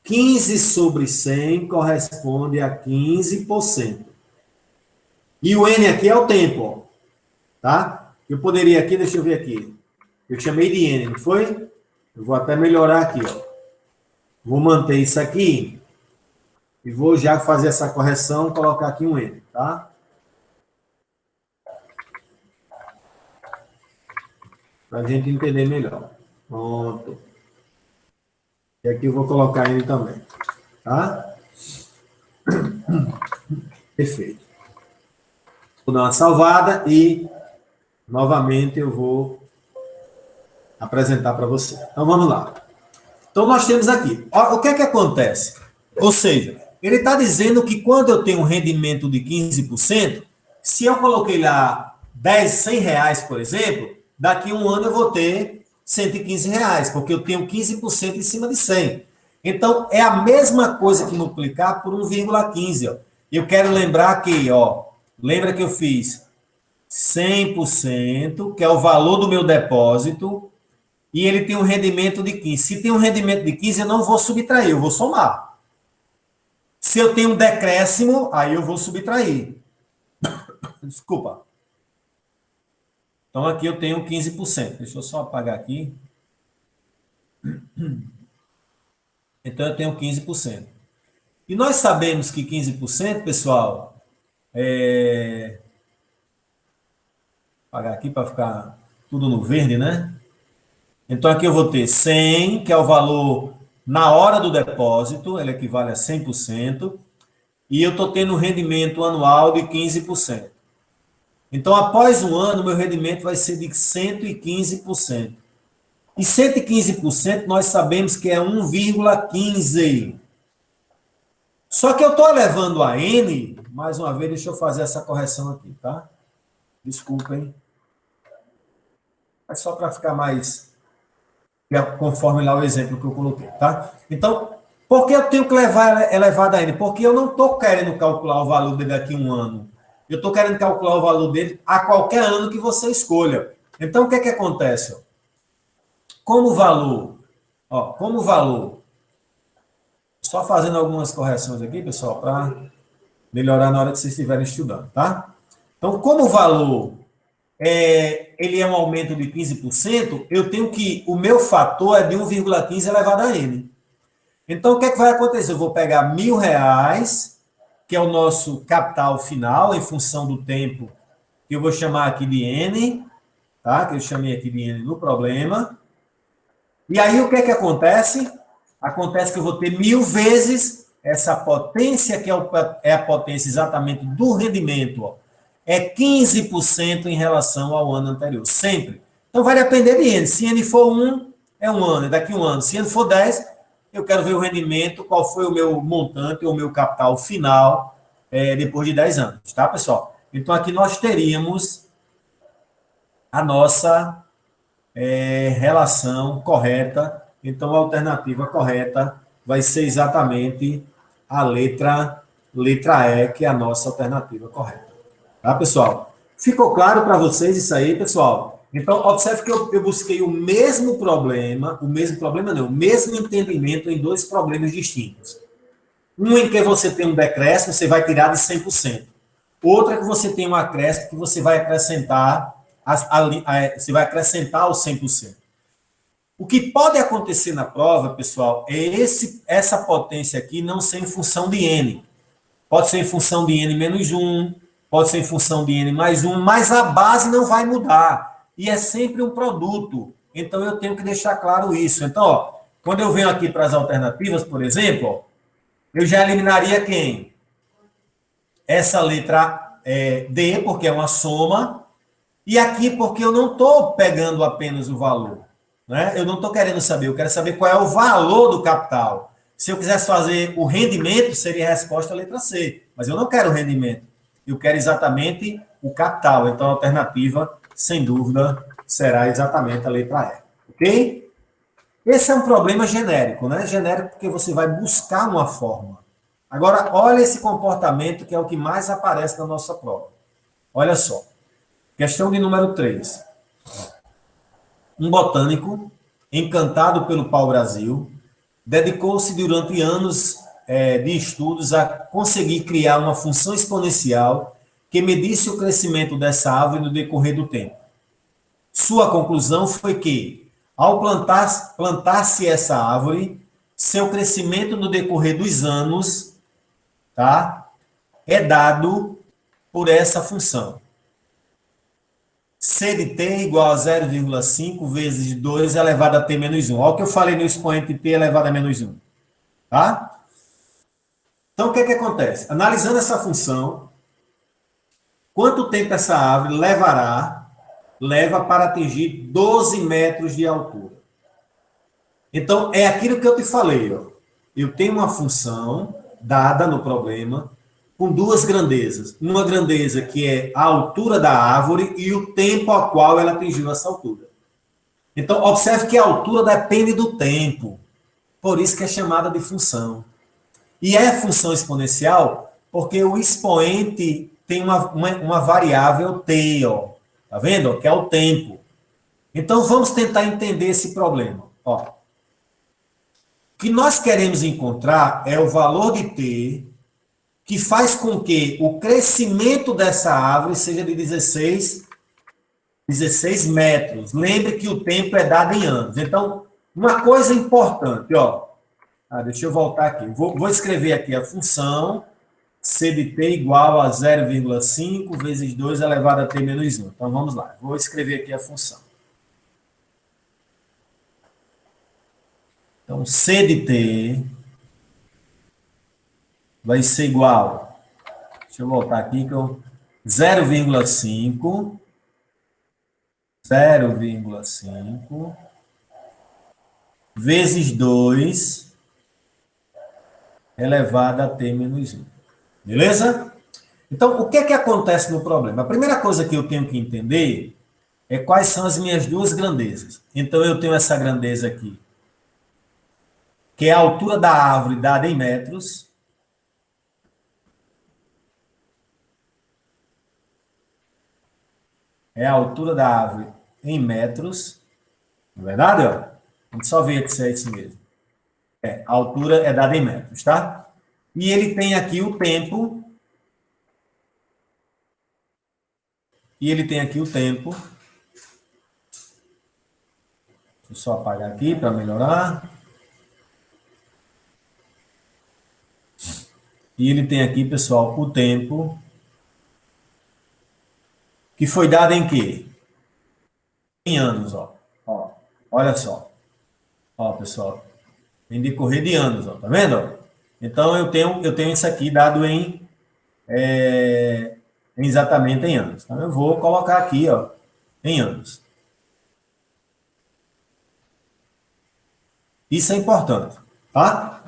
A: 15 sobre 100 corresponde a 15%. E o N aqui é o tempo, ó, tá? Eu poderia aqui, deixa eu ver aqui. Eu chamei de N, não foi? Eu vou até melhorar aqui, ó. Vou manter isso aqui e vou já fazer essa correção, colocar aqui um N, tá? Para a gente entender melhor. Pronto. E aqui eu vou colocar ele também. Tá? Perfeito. Vou dar uma salvada e, novamente, eu vou apresentar para você. Então, vamos lá. Então, nós temos aqui. O que é que acontece? Ou seja, ele está dizendo que quando eu tenho um rendimento de 15%, se eu coloquei lá 100 reais, por exemplo, daqui a um ano eu vou ter 115 reais, porque eu tenho 15% em cima de 100. Então, é a mesma coisa que multiplicar por 1,15. Ó. Eu quero lembrar que, ó, lembra que eu fiz 100%, que é o valor do meu depósito, e ele tem um rendimento de 15. Se tem um rendimento de 15, eu não vou subtrair, eu vou somar. Se eu tenho um decréscimo, aí eu vou subtrair. Desculpa. Então, aqui eu tenho 15%. Deixa eu só apagar aqui. Então, eu tenho 15%. E nós sabemos que 15%, pessoal, apagar aqui para ficar tudo no verde, né? Então, aqui eu vou ter 100, que é o valor na hora do depósito, ele equivale a 100%, e eu estou tendo um rendimento anual de 15%. Então, após um ano, meu rendimento vai ser de 115%. E 115% nós sabemos que é 1,15. Só que eu estou elevando a N, mais uma vez, deixa eu fazer essa correção aqui, tá? Desculpem. É só para ficar mais conforme lá o exemplo que eu coloquei, tá? Então, por que eu tenho que levar elevado a N? Porque eu não estou querendo calcular o valor dele daqui a um ano. Eu estou querendo calcular o valor dele a qualquer ano que você escolha. Então, o que é que acontece? Como valor, só fazendo algumas correções aqui, pessoal, para melhorar na hora que vocês estiverem estudando, tá? Então, como valor ele é um aumento de 15%, eu tenho que, o meu fator é de 1,15 elevado a N. Então, o que é que vai acontecer? Eu vou pegar R$ 1.000, que é o nosso capital final, em função do tempo, que eu vou chamar aqui de N, tá? Que eu chamei aqui de N no problema. E aí, o que é que acontece? Acontece que eu vou ter 1.000 vezes essa potência que é a potência exatamente do rendimento, ó, é 15% em relação ao ano anterior, sempre. Então, vai depender de N. Se N for 1, é um ano, é daqui a um ano. Se N for 10, eu quero ver o rendimento, qual foi o meu montante ou o meu capital final depois de 10 anos, tá, pessoal? Então, aqui nós teríamos a nossa relação correta. Então, a alternativa correta vai ser exatamente a letra E, que é a nossa alternativa correta. Tá, pessoal? Ficou claro para vocês isso aí, pessoal? Então, observe que eu busquei o mesmo entendimento em dois problemas distintos. Um em que você tem um decréscimo, você vai tirar de 100%. Outra que você tem um acréscimo, que você vai acrescentar aos 100%. O que pode acontecer na prova, pessoal, é essa potência aqui não ser em função de N. Pode ser em função de N menos 1, pode ser em função de N mais 1, mas a base não vai mudar. E é sempre um produto. Então, eu tenho que deixar claro isso. Então, ó, quando eu venho aqui para as alternativas, por exemplo, ó, eu já eliminaria quem? Essa letra D, porque é uma soma, e aqui porque eu não estou pegando apenas o valor. Né? Eu não estou querendo saber, eu quero saber qual é o valor do capital. Se eu quisesse fazer o rendimento, seria a resposta a letra C. Mas eu não quero o rendimento. Eu quero exatamente o capital. Então, a alternativa, sem dúvida, será exatamente a letra E. Ok? Esse é um problema genérico, né? Genérico porque você vai buscar uma forma. Agora, olha esse comportamento que é o que mais aparece na nossa prova. Olha só. Questão de número 3. Um botânico, encantado pelo pau-brasil, dedicou-se durante anos de estudos a conseguir criar uma função exponencial que medisse o crescimento dessa árvore no decorrer do tempo. Sua conclusão foi que, ao plantar-se essa árvore, seu crescimento no decorrer dos anos, tá, é dado por essa função. C de t igual a 0,5 vezes 2 elevado a t menos 1. Olha o que eu falei no expoente t elevado a menos 1. Tá? Então, o que acontece? Analisando essa função, quanto tempo essa árvore leva para atingir 12 metros de altura? Então, é aquilo que eu te falei. Ó. Eu tenho uma função dada no problema com duas grandezas. Uma grandeza que é a altura da árvore e o tempo ao qual ela atingiu essa altura. Então, observe que a altura depende do tempo. Por isso que é chamada de função. E é função exponencial porque o expoente tem uma variável t, ó. Tá vendo? Que é o tempo. Então, vamos tentar entender esse problema. Ó. O que nós queremos encontrar é o valor de t que faz com que o crescimento dessa árvore seja de 16 metros. Lembre que o tempo é dado em anos. Então, uma coisa importante, ó. Deixa eu voltar aqui. Vou escrever aqui a função c de t igual a 0,5 vezes 2 elevado a t menos 1. Então, vamos lá. Vou escrever aqui a função. Então, c de t vai ser igual, deixa eu voltar aqui, que eu 0,5 vezes 2 elevado a t menos 1. Beleza? Então, o que acontece no problema? A primeira coisa que eu tenho que entender é quais são as minhas duas grandezas. Então, eu tenho essa grandeza aqui, que é a altura da árvore dada em metros. É a altura da árvore em metros. Não é verdade? Ó? A gente só vê se é isso mesmo. A altura é dada em metros, tá? E ele tem aqui o tempo. Deixa eu só apagar aqui para melhorar. E ele tem aqui, pessoal, o tempo que foi dado em quê? Em anos, ó. Olha só. Ó, pessoal. Em decorrer de anos, ó. Tá vendo? Então, eu tenho isso aqui dado exatamente em anos. Então, eu vou colocar aqui, ó, em anos. Isso é importante, tá?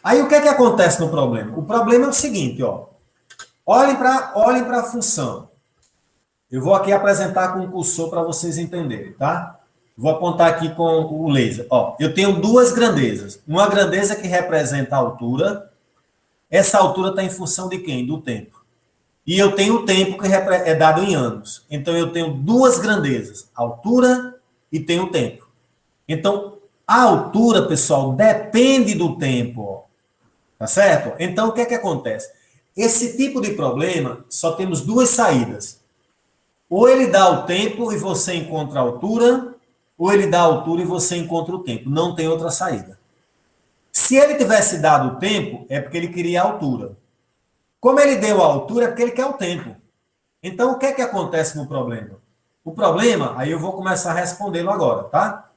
A: Aí, o que é que acontece no problema? O problema é o seguinte, ó. Olhem para a função. Eu vou aqui apresentar com o cursor para vocês entenderem, tá? Vou apontar aqui com o laser. Ó, eu tenho duas grandezas. Uma grandeza que representa a altura. Essa altura está em função de quem? Do tempo. E eu tenho o tempo que é dado em anos. Então, eu tenho duas grandezas. Altura e tenho o tempo. Então, a altura, pessoal, depende do tempo. Ó. Tá certo? Então, o que é que acontece? Esse tipo de problema, só temos duas saídas. Ou ele dá o tempo e você encontra a altura, ou ele dá a altura e você encontra o tempo. Não tem outra saída. Se ele tivesse dado o tempo, é porque ele queria a altura. Como ele deu a altura, é porque ele quer o tempo. Então, o que é que acontece no problema? O problema, aí eu vou começar a respondê-lo agora, tá?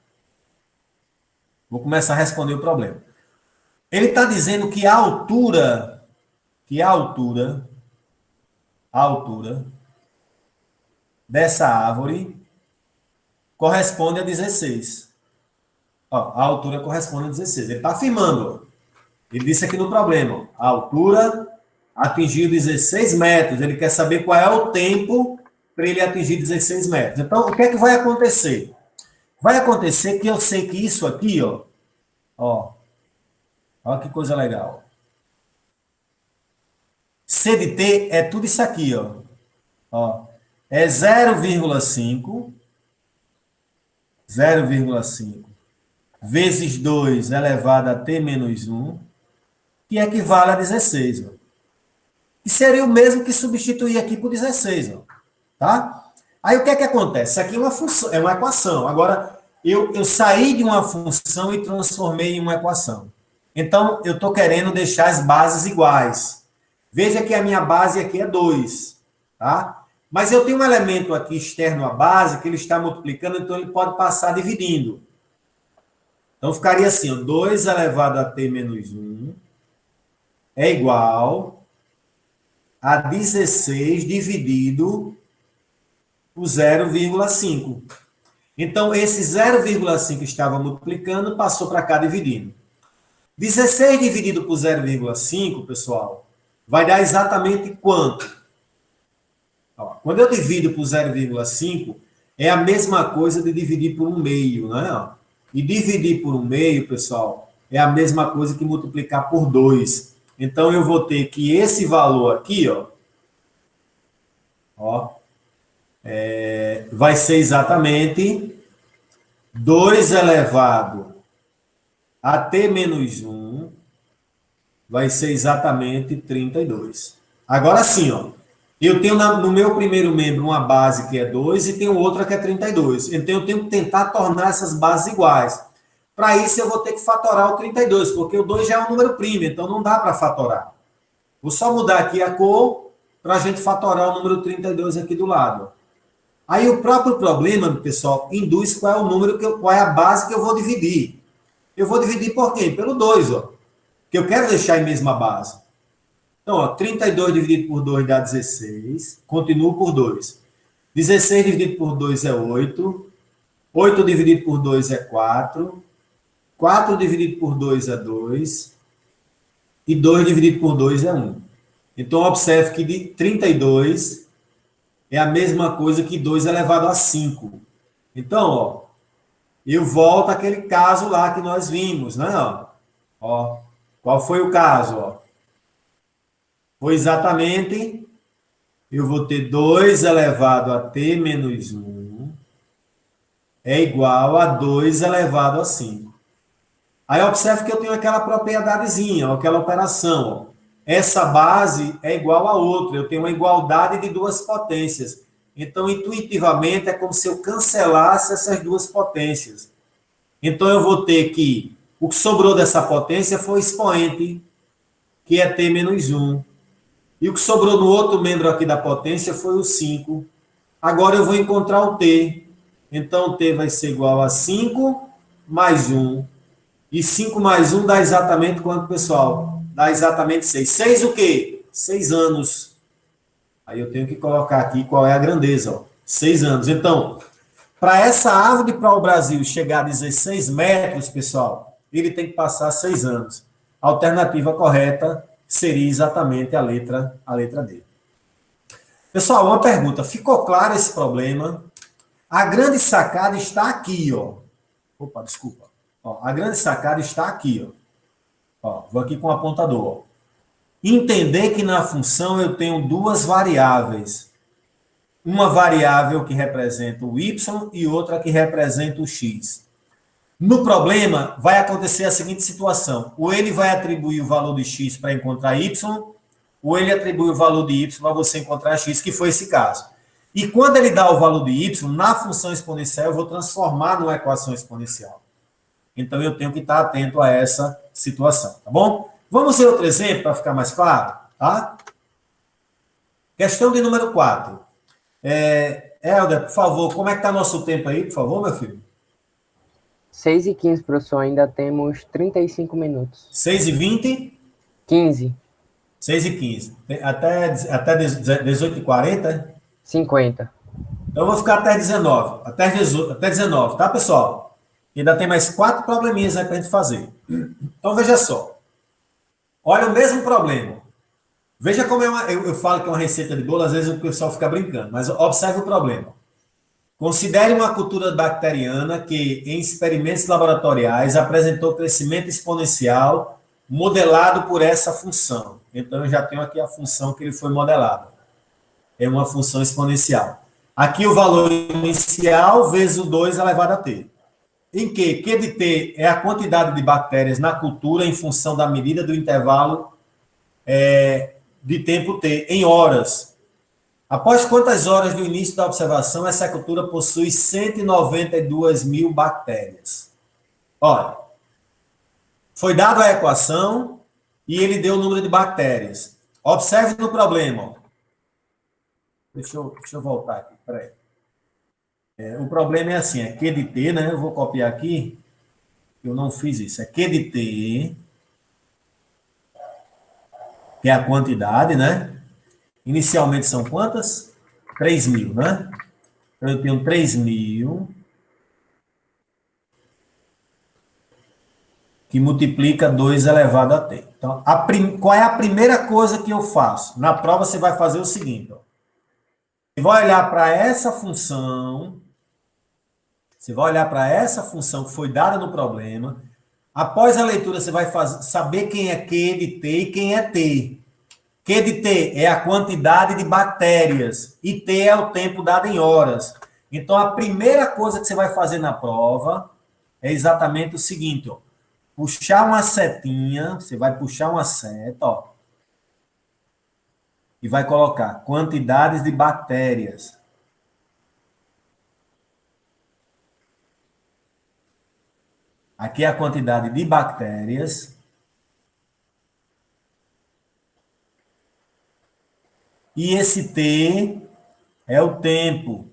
A: Vou começar a responder o problema. Ele está dizendo que a altura dessa árvore corresponde a 16. Ó, a altura corresponde a 16. Ele está afirmando. Ó. Ele disse aqui no problema. Ó, a altura atingiu 16 metros. Ele quer saber qual é o tempo para ele atingir 16 metros. Então, o que é que vai acontecer? Vai acontecer que eu sei que isso aqui, ó, que coisa legal. C de T é tudo isso aqui, ó. É 0,5 vezes 2 elevado a t menos 1, que equivale a 16. Ó. E seria o mesmo que substituir aqui por 16. Ó, tá? Aí o que é que acontece? Isso aqui é uma função, é uma equação. Agora, eu saí de uma função e transformei em uma equação. Então, eu estou querendo deixar as bases iguais. Veja que a minha base aqui é 2. Tá? Mas eu tenho um elemento aqui externo à base que ele está multiplicando, então ele pode passar dividindo. Então, ficaria assim, ó, 2 elevado a t menos 1 é igual a 16 dividido por 0,5. Então, esse 0,5 que estava multiplicando passou para cá dividindo. 16 dividido por 0,5, pessoal, vai dar exatamente quanto? Ó, quando eu divido por 0,5, é a mesma coisa de dividir por 1/2, né? E dividir por 1/2, pessoal, é a mesma coisa que multiplicar por 2. Então, eu vou ter que esse valor aqui, vai ser exatamente 2 elevado a t menos 1, vai ser exatamente 32. Agora sim, eu tenho no meu primeiro membro uma base que é 2 e tenho outra que é 32. Então, eu tenho que tentar tornar essas bases iguais. Para isso, eu vou ter que fatorar o 32, porque o 2 já é um número primo, então não dá para fatorar. Vou só mudar aqui a cor para a gente fatorar o número 32 aqui do lado. Aí, o próprio problema, pessoal, induz qual é o número, qual é a base que eu vou dividir. Eu vou dividir por quê? Pelo 2, que eu quero deixar em mesma base. Então, 32 dividido por 2 dá 16. Continuo por 2. 16 dividido por 2 é 8. 8 dividido por 2 é 4. 4 dividido por 2 é 2. E 2 dividido por 2 é 1. Então, observe que de 32 é a mesma coisa que 2 elevado a 5. Então, eu volto àquele caso lá que nós vimos, né? Qual foi o caso? Foi exatamente, eu vou ter 2 elevado a t menos 1 é igual a 2 elevado a 5. Aí observe que eu tenho aquela propriedadezinha, aquela operação. Essa base é igual a outra, eu tenho uma igualdade de duas potências. Então, intuitivamente, é como se eu cancelasse essas duas potências. Então, eu vou ter que, o que sobrou dessa potência foi o expoente, que é t menos 1. E o que sobrou no outro membro aqui da potência foi o 5. Agora eu vou encontrar o t. Então, o t vai ser igual a 5 mais 1. E 5 mais 1 dá exatamente quanto, pessoal? Dá exatamente 6. 6 o quê? 6 anos. Aí eu tenho que colocar aqui qual é a grandeza. Ó. 6 anos. Então, para essa árvore de pau-brasil chegar a 16 metros, pessoal, ele tem que passar 6 anos. A alternativa correta seria exatamente a letra D. Pessoal, uma pergunta. Ficou claro esse problema? A grande sacada está aqui, ó. Opa, desculpa. Ó, a grande sacada está aqui, ó. Ó, vou aqui com o apontador. Ó. Entender que na função eu tenho duas variáveis. Uma variável que representa o y e outra que representa o x. No problema, vai acontecer a seguinte situação. Ou ele vai atribuir o valor de x para encontrar y, ou ele atribui o valor de y para você encontrar x, que foi esse caso. E quando ele dá o valor de y, na função exponencial, eu vou transformar numa equação exponencial. Então, eu tenho que estar atento a essa situação, tá bom? Vamos ver outro exemplo para ficar mais claro, tá? Questão de número 4. Helder, por favor, como é que está nosso tempo aí, por favor, meu filho?
B: 6h15, professor, ainda temos 35 minutos.
A: 6h20?
B: 15.
A: 6h15. Até 18h40?
B: 50.
A: Então, eu vou ficar até 19. Até 19, tá, pessoal? E ainda tem mais 4 probleminhas aí para a gente fazer. Então, veja só. Olha o mesmo problema. Veja como eu falo que é uma receita de bolo, às vezes o pessoal fica brincando, mas observe o problema. Considere uma cultura bacteriana que, em experimentos laboratoriais, apresentou crescimento exponencial modelado por essa função. Então, eu já tenho aqui a função que ele foi modelado. É uma função exponencial. Aqui o valor inicial vezes o 2 elevado a t. Em que Q de t é a quantidade de bactérias na cultura em função da medida do intervalo de tempo t, em horas. Após quantas horas do início da observação, essa cultura possui 192 mil bactérias? Olha, foi dada a equação e ele deu o número de bactérias. Observe no problema. Ó. Deixa eu voltar aqui, peraí. O problema é assim, é Q de t, né? Eu vou copiar aqui. Eu não fiz isso. É Q de t, que é a quantidade, né? Inicialmente são quantas? 3.000, né? Então, eu tenho 3.000 que multiplica 2 elevado a t. Então, qual é a primeira coisa que eu faço? Na prova, você vai fazer o seguinte. Ó. Você vai olhar para essa função. Você vai olhar para essa função que foi dada no problema. Após a leitura, você vai saber quem é Q de t e quem é t. Q de t é a quantidade de bactérias e t é o tempo dado em horas. Então, a primeira coisa que você vai fazer na prova é exatamente o seguinte, ó. Puxar uma setinha, você vai puxar uma seta, ó, e vai colocar quantidades de bactérias. Aqui é a quantidade de bactérias. E esse T é o tempo.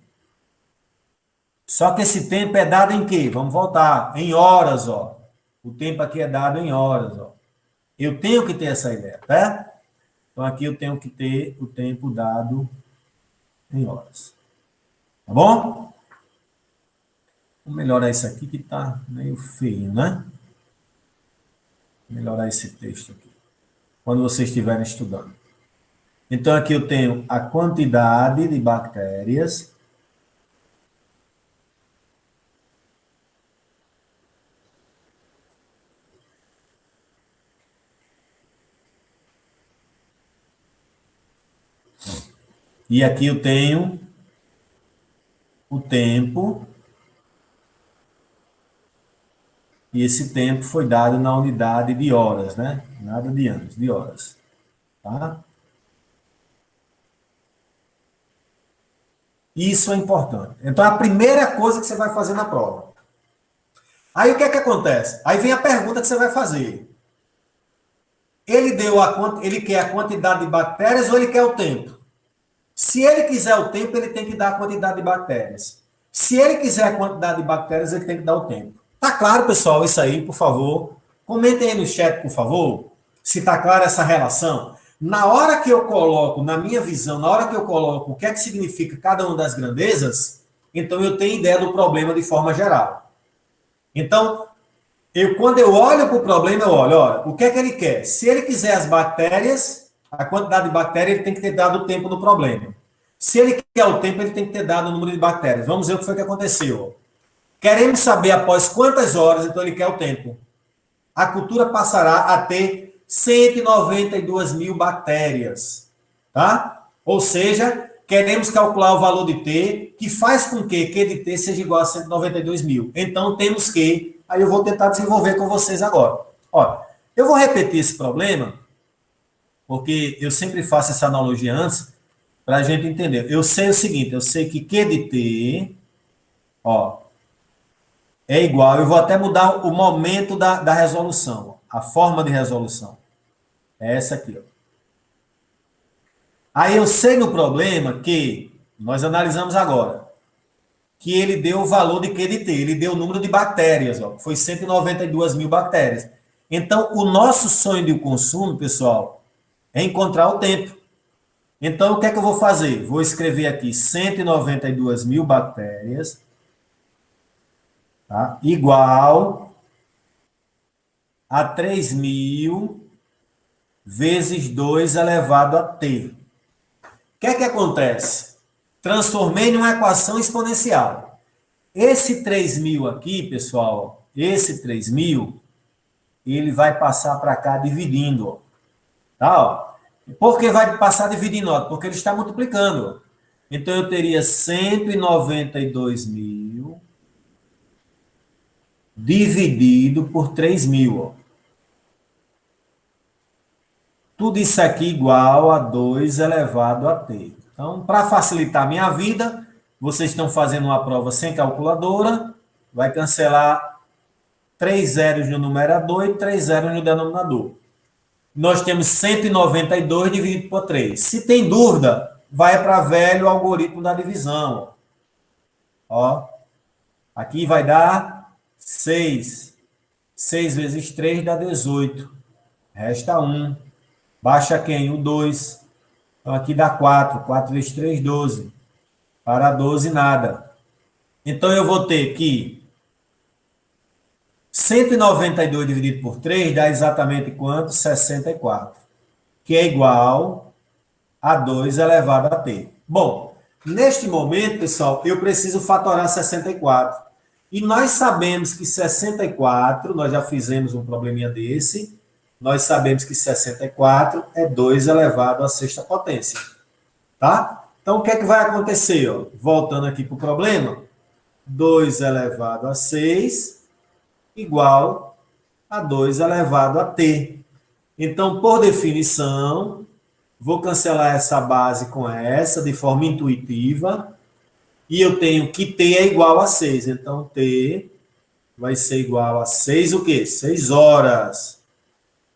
A: Só que esse tempo é dado em quê? Vamos voltar. Em horas, ó. O tempo aqui é dado em horas, ó. Eu tenho que ter essa ideia, tá? Então, aqui eu tenho que ter o tempo dado em horas. Tá bom? Vou melhorar isso aqui que tá meio feio, né? Vou melhorar esse texto aqui. Quando vocês estiverem estudando. Então, aqui eu tenho a quantidade de bactérias. E aqui eu tenho o tempo. E esse tempo foi dado na unidade de horas, né? Nada de anos, de horas. Tá? Isso é importante. Então, é a primeira coisa que você vai fazer na prova. Aí, o que é que acontece? Aí vem a pergunta que você vai fazer. Ele quer a quantidade de bactérias ou ele quer o tempo? Se ele quiser o tempo, ele tem que dar a quantidade de bactérias. Se ele quiser a quantidade de bactérias, ele tem que dar o tempo. Tá claro, pessoal, isso aí, por favor. Comentem aí no chat, por favor. Se está clara essa relação? Na hora que eu coloco, na minha visão, na hora que eu coloco o que é que significa cada uma das grandezas, então eu tenho ideia do problema de forma geral. Então, quando eu olho para o problema, eu olho, olha, o que é que ele quer? Se ele quiser as bactérias, a quantidade de bactérias, ele tem que ter dado o tempo no problema. Se ele quer o tempo, ele tem que ter dado o número de bactérias. Vamos ver o que foi que aconteceu. Queremos saber após quantas horas, então ele quer o tempo. A cultura passará a ter 192 mil bactérias. Tá? Ou seja, queremos calcular o valor de T, que faz com que Q de T seja igual a 192 mil. Então, temos que... Aí eu vou tentar desenvolver com vocês agora. Olha, eu vou repetir esse problema, porque eu sempre faço essa analogia antes, para a gente entender. Eu sei o seguinte, eu sei que Q de T, ó, é igual, eu vou até mudar o momento da resolução, a forma de resolução. É essa aqui, ó. Aí eu sei no problema que, nós analisamos agora, que ele deu o valor de Q de T, ele deu o número de bactérias, ó, foi 192 mil bactérias. Então, o nosso sonho de consumo, pessoal, é encontrar o tempo. Então, o que é que eu vou fazer? Vou escrever aqui 192 mil bactérias, tá? Igual a 3.000 vezes 2 elevado a T. O que é que acontece? Transformei em uma equação exponencial. Esse 3.000 aqui, pessoal, esse 3.000, ele vai passar para cá dividindo, ó. Tá, ó. Por que vai passar dividindo? Ó? Porque ele está multiplicando. Ó. Então, eu teria 192 mil dividido por 3.000. Ó. Tudo isso aqui igual a 2 elevado a T. Então, para facilitar a minha vida, vocês estão fazendo uma prova sem calculadora, vai cancelar 3 zeros no numerador e 3 zeros no denominador. Nós temos 192 dividido por 3. Se tem dúvida, vai para velho algoritmo da divisão. Ó. Aqui vai dar 6. 6 vezes 3 dá 18. Resta 1. Baixa quem? O 2. Então, aqui dá 4. 4 vezes 3, 12. Para 12, nada. Então, eu vou ter que 192 dividido por 3 dá exatamente quanto? 64. Que é igual a 2 elevado a T. Bom, neste momento, pessoal, eu preciso fatorar 64. E nós sabemos que 64, nós já fizemos um probleminha desse, nós sabemos que 64 é 2 elevado à sexta potência. Tá? Então, o que é que vai acontecer? Ó? Voltando aqui para o problema, 2 elevado a 6 igual a 2 elevado a T. Então, por definição, vou cancelar essa base com essa, de forma intuitiva, e eu tenho que T é igual a 6. Então, T vai ser igual a 6 o quê? 6 horas.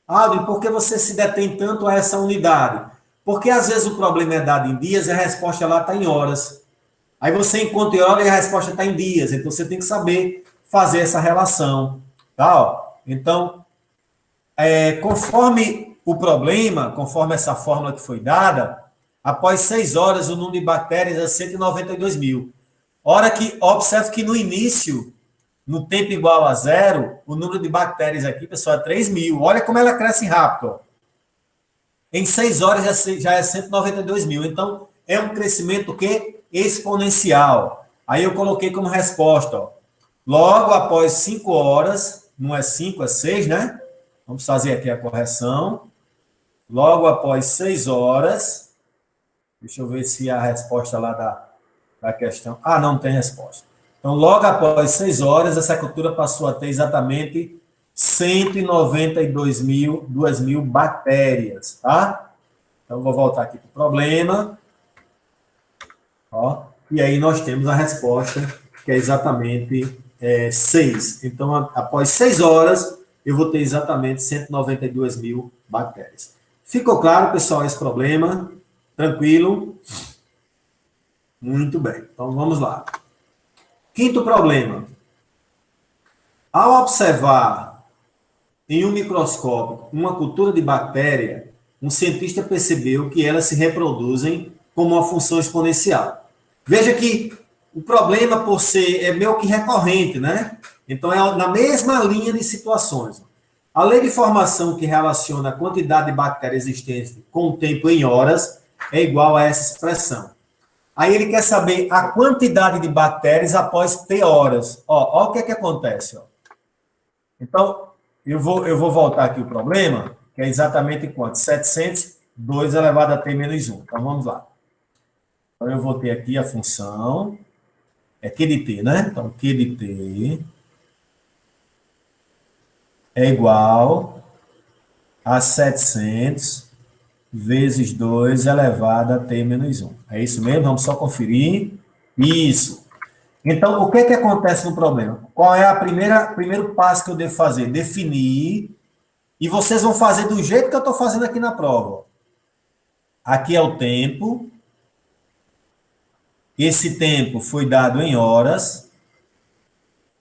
A: Aldo, por que você se detém tanto a essa unidade? Porque às vezes o problema é dado em dias e a resposta lá está em horas. Aí você encontra em horas e a resposta está em dias. Então você tem que saber fazer essa relação. Tá? Então, conforme o problema, conforme essa fórmula que foi dada, após 6 horas o número de bactérias é 192 mil. Observe que no início, no tempo igual a 0, o número de bactérias aqui, pessoal, é 3.000. Olha como ela cresce rápido. Ó. Em 6 horas já é 192 mil. Então, é um crescimento o quê? Exponencial. Aí eu coloquei como resposta. Ó. Logo após 5 horas, não é 5, é 6, né? Vamos fazer aqui a correção. Logo após 6 horas, deixa eu ver se a resposta lá da questão... Ah, não tem resposta. Então, logo após 6 horas, essa cultura passou a ter exatamente 192 mil, 2.000 bactérias, tá? Então, vou voltar aqui para o problema. Ó, e aí nós temos a resposta, que é exatamente 6. Então, após 6 horas, eu vou ter exatamente 192 mil bactérias. Ficou claro, pessoal, esse problema? Tranquilo? Muito bem. Então, vamos lá. Quinto problema. Ao observar em um microscópio uma cultura de bactéria, um cientista percebeu que elas se reproduzem como uma função exponencial. Veja que o problema por ser é meio que recorrente, né? Então é na mesma linha de situações. A lei de formação que relaciona a quantidade de bactérias existentes com o tempo em horas é igual a essa expressão. Aí ele quer saber a quantidade de bactérias após T horas. Ó o que é que acontece. Ó. Então, eu vou voltar aqui o problema, que é exatamente quanto? 700, 2 elevado a T menos 1. Então, vamos lá. Então, eu vou ter aqui a função, é Q de T, né? Então, Q de T é igual a 700 vezes 2 elevado a T menos 1. É isso mesmo? Vamos só conferir. Isso. Então, o que é que acontece no problema? Qual é primeiro passo que eu devo fazer? Definir. E vocês vão fazer do jeito que eu estou fazendo aqui na prova. Aqui é o tempo. Esse tempo foi dado em horas.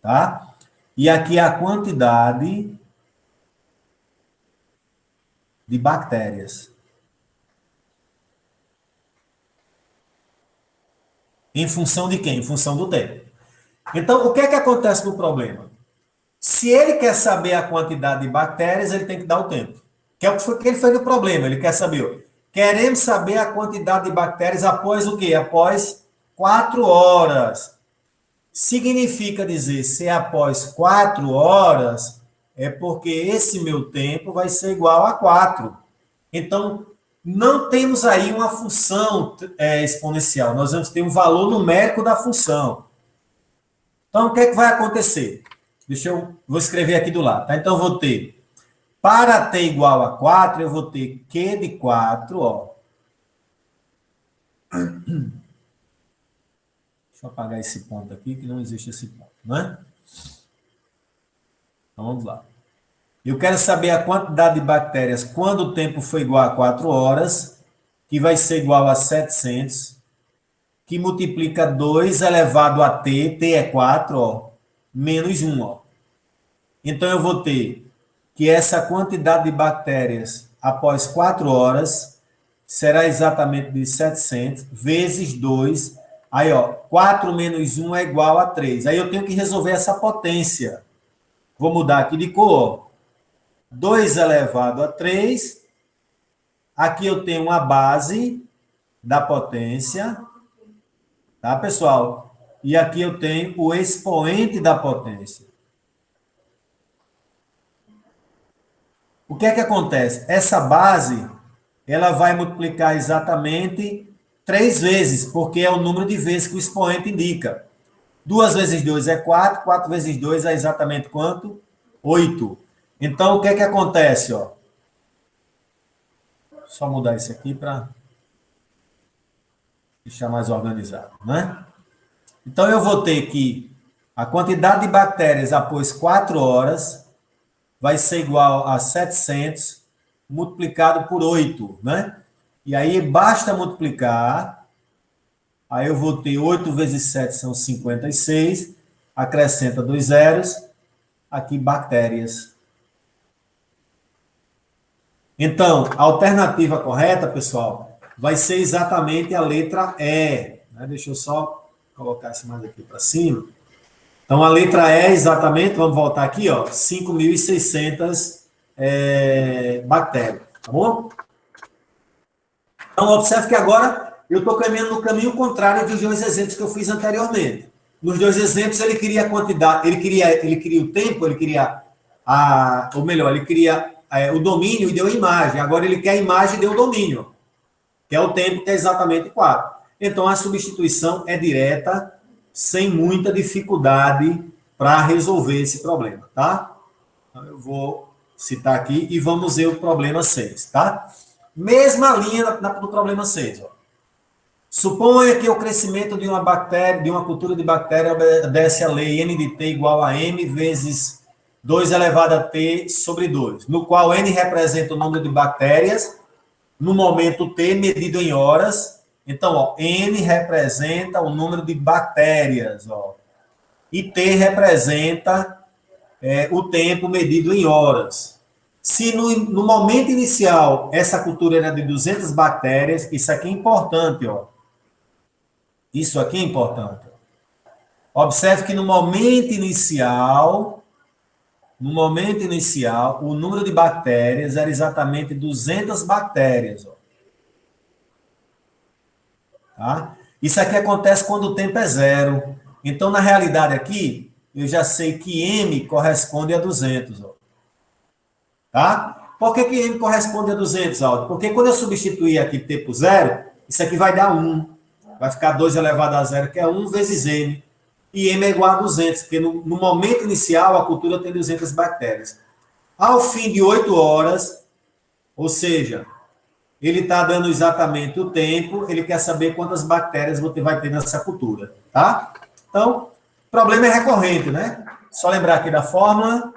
A: Tá? E aqui é a quantidade de bactérias. Em função de quem? Em função do tempo. Então, o que é que acontece no problema? Se ele quer saber a quantidade de bactérias, ele tem que dar o tempo. Que é o que foi que ele fez no problema. Ele quer saber. Queremos saber a quantidade de bactérias após o quê? Após 4 horas. Significa dizer, se é após 4 horas, é porque esse meu tempo vai ser igual a 4. Então, não temos aí uma função exponencial. Nós vamos ter um valor numérico da função. Então, o que é que vai acontecer? Vou escrever aqui do lado. Tá? Então, eu vou ter, para t igual a 4, eu vou ter Q de 4, ó. Deixa eu apagar esse ponto aqui, que não existe esse ponto, né? Então, vamos lá. Eu quero saber a quantidade de bactérias quando o tempo for igual a 4 horas, que vai ser igual a 700, que multiplica 2 elevado a t, t é 4, ó, menos 1, ó. Então, eu vou ter que essa quantidade de bactérias após 4 horas será exatamente de 700 vezes 2. Aí, ó, 4 menos 1 é igual a 3. Aí eu tenho que resolver essa potência. Vou mudar aqui de cor. 2 elevado a 3. Aqui eu tenho uma base da potência. Tá, pessoal? E aqui eu tenho o expoente da potência. O que é que acontece? Essa base, ela vai multiplicar exatamente 3 vezes, porque é o número de vezes que o expoente indica. 2 vezes 2 é 4, 4 vezes 2 é exatamente quanto? 8. Então, o que é que acontece? Ó? Só mudar isso aqui para deixar mais organizado, né? Então, eu vou ter que a quantidade de bactérias após 4 horas vai ser igual a 700 multiplicado por 8, né? E aí, basta multiplicar. Aí eu vou ter 8 vezes 7 são 56. Acrescenta 2 zeros. Aqui, bactérias. Então, a alternativa correta, pessoal, vai ser exatamente a letra E. Né? Deixa eu só colocar isso mais aqui para cima. Então, a letra E, exatamente, vamos voltar aqui, ó, 5.600 bactérias, tá bom? Então, observe que agora eu estou caminhando no caminho contrário dos 2 exemplos que eu fiz anteriormente. Nos 2 exemplos, ele queria a quantidade, ele queria o tempo, ele queria ele queria o domínio e deu a imagem. Agora ele quer a imagem e deu o domínio, que é o tempo, que é exatamente 4. Então, a substituição é direta, sem muita dificuldade para resolver esse problema, tá? Então, eu vou citar aqui e vamos ver o problema 6, tá? Mesma linha do problema 6. Ó. Suponha que o crescimento de uma bactéria, de uma cultura de bactéria, obedece a lei N de T igual a M vezes 2 elevado a T sobre 2, no qual N representa o número de bactérias no momento T medido em horas. Então, ó, N representa o número de bactérias, ó, e T representa o tempo medido em horas. Se no momento inicial essa cultura era de 200 bactérias, isso aqui é importante, ó. Isso aqui é importante. Observe que no momento inicial, o número de bactérias era exatamente 200 bactérias, ó. Tá? Isso aqui acontece quando o tempo é zero. Então, na realidade aqui, eu já sei que M corresponde a 200, ó. Tá? Por que M corresponde a 200, Aldo? Porque quando eu substituir aqui T por zero, isso aqui vai dar 1. Vai ficar 2 elevado a zero, que é 1 vezes M. E M é igual a 200, porque no momento inicial a cultura tem 200 bactérias. Ao fim de 8 horas, ou seja, ele está dando exatamente o tempo, ele quer saber quantas bactérias você vai ter nessa cultura, tá? Então, o problema é recorrente, né? Só lembrar aqui da fórmula,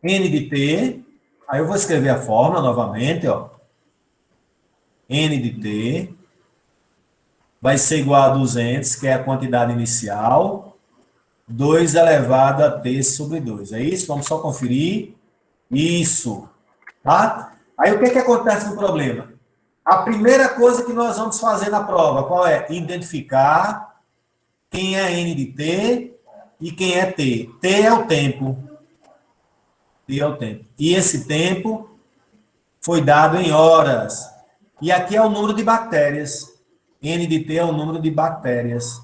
A: N de T, aí eu vou escrever a fórmula novamente, ó. N de T vai ser igual a 200, que é a quantidade inicial, 2 elevado a T sobre 2. É isso? Vamos só conferir. Isso. Tá? Aí o que acontece no problema? A primeira coisa que nós vamos fazer na prova, qual é? Identificar quem é N de T e quem é T. T é o tempo. T é o tempo. E esse tempo foi dado em horas. E aqui é o número de bactérias. N de T é o número de bactérias.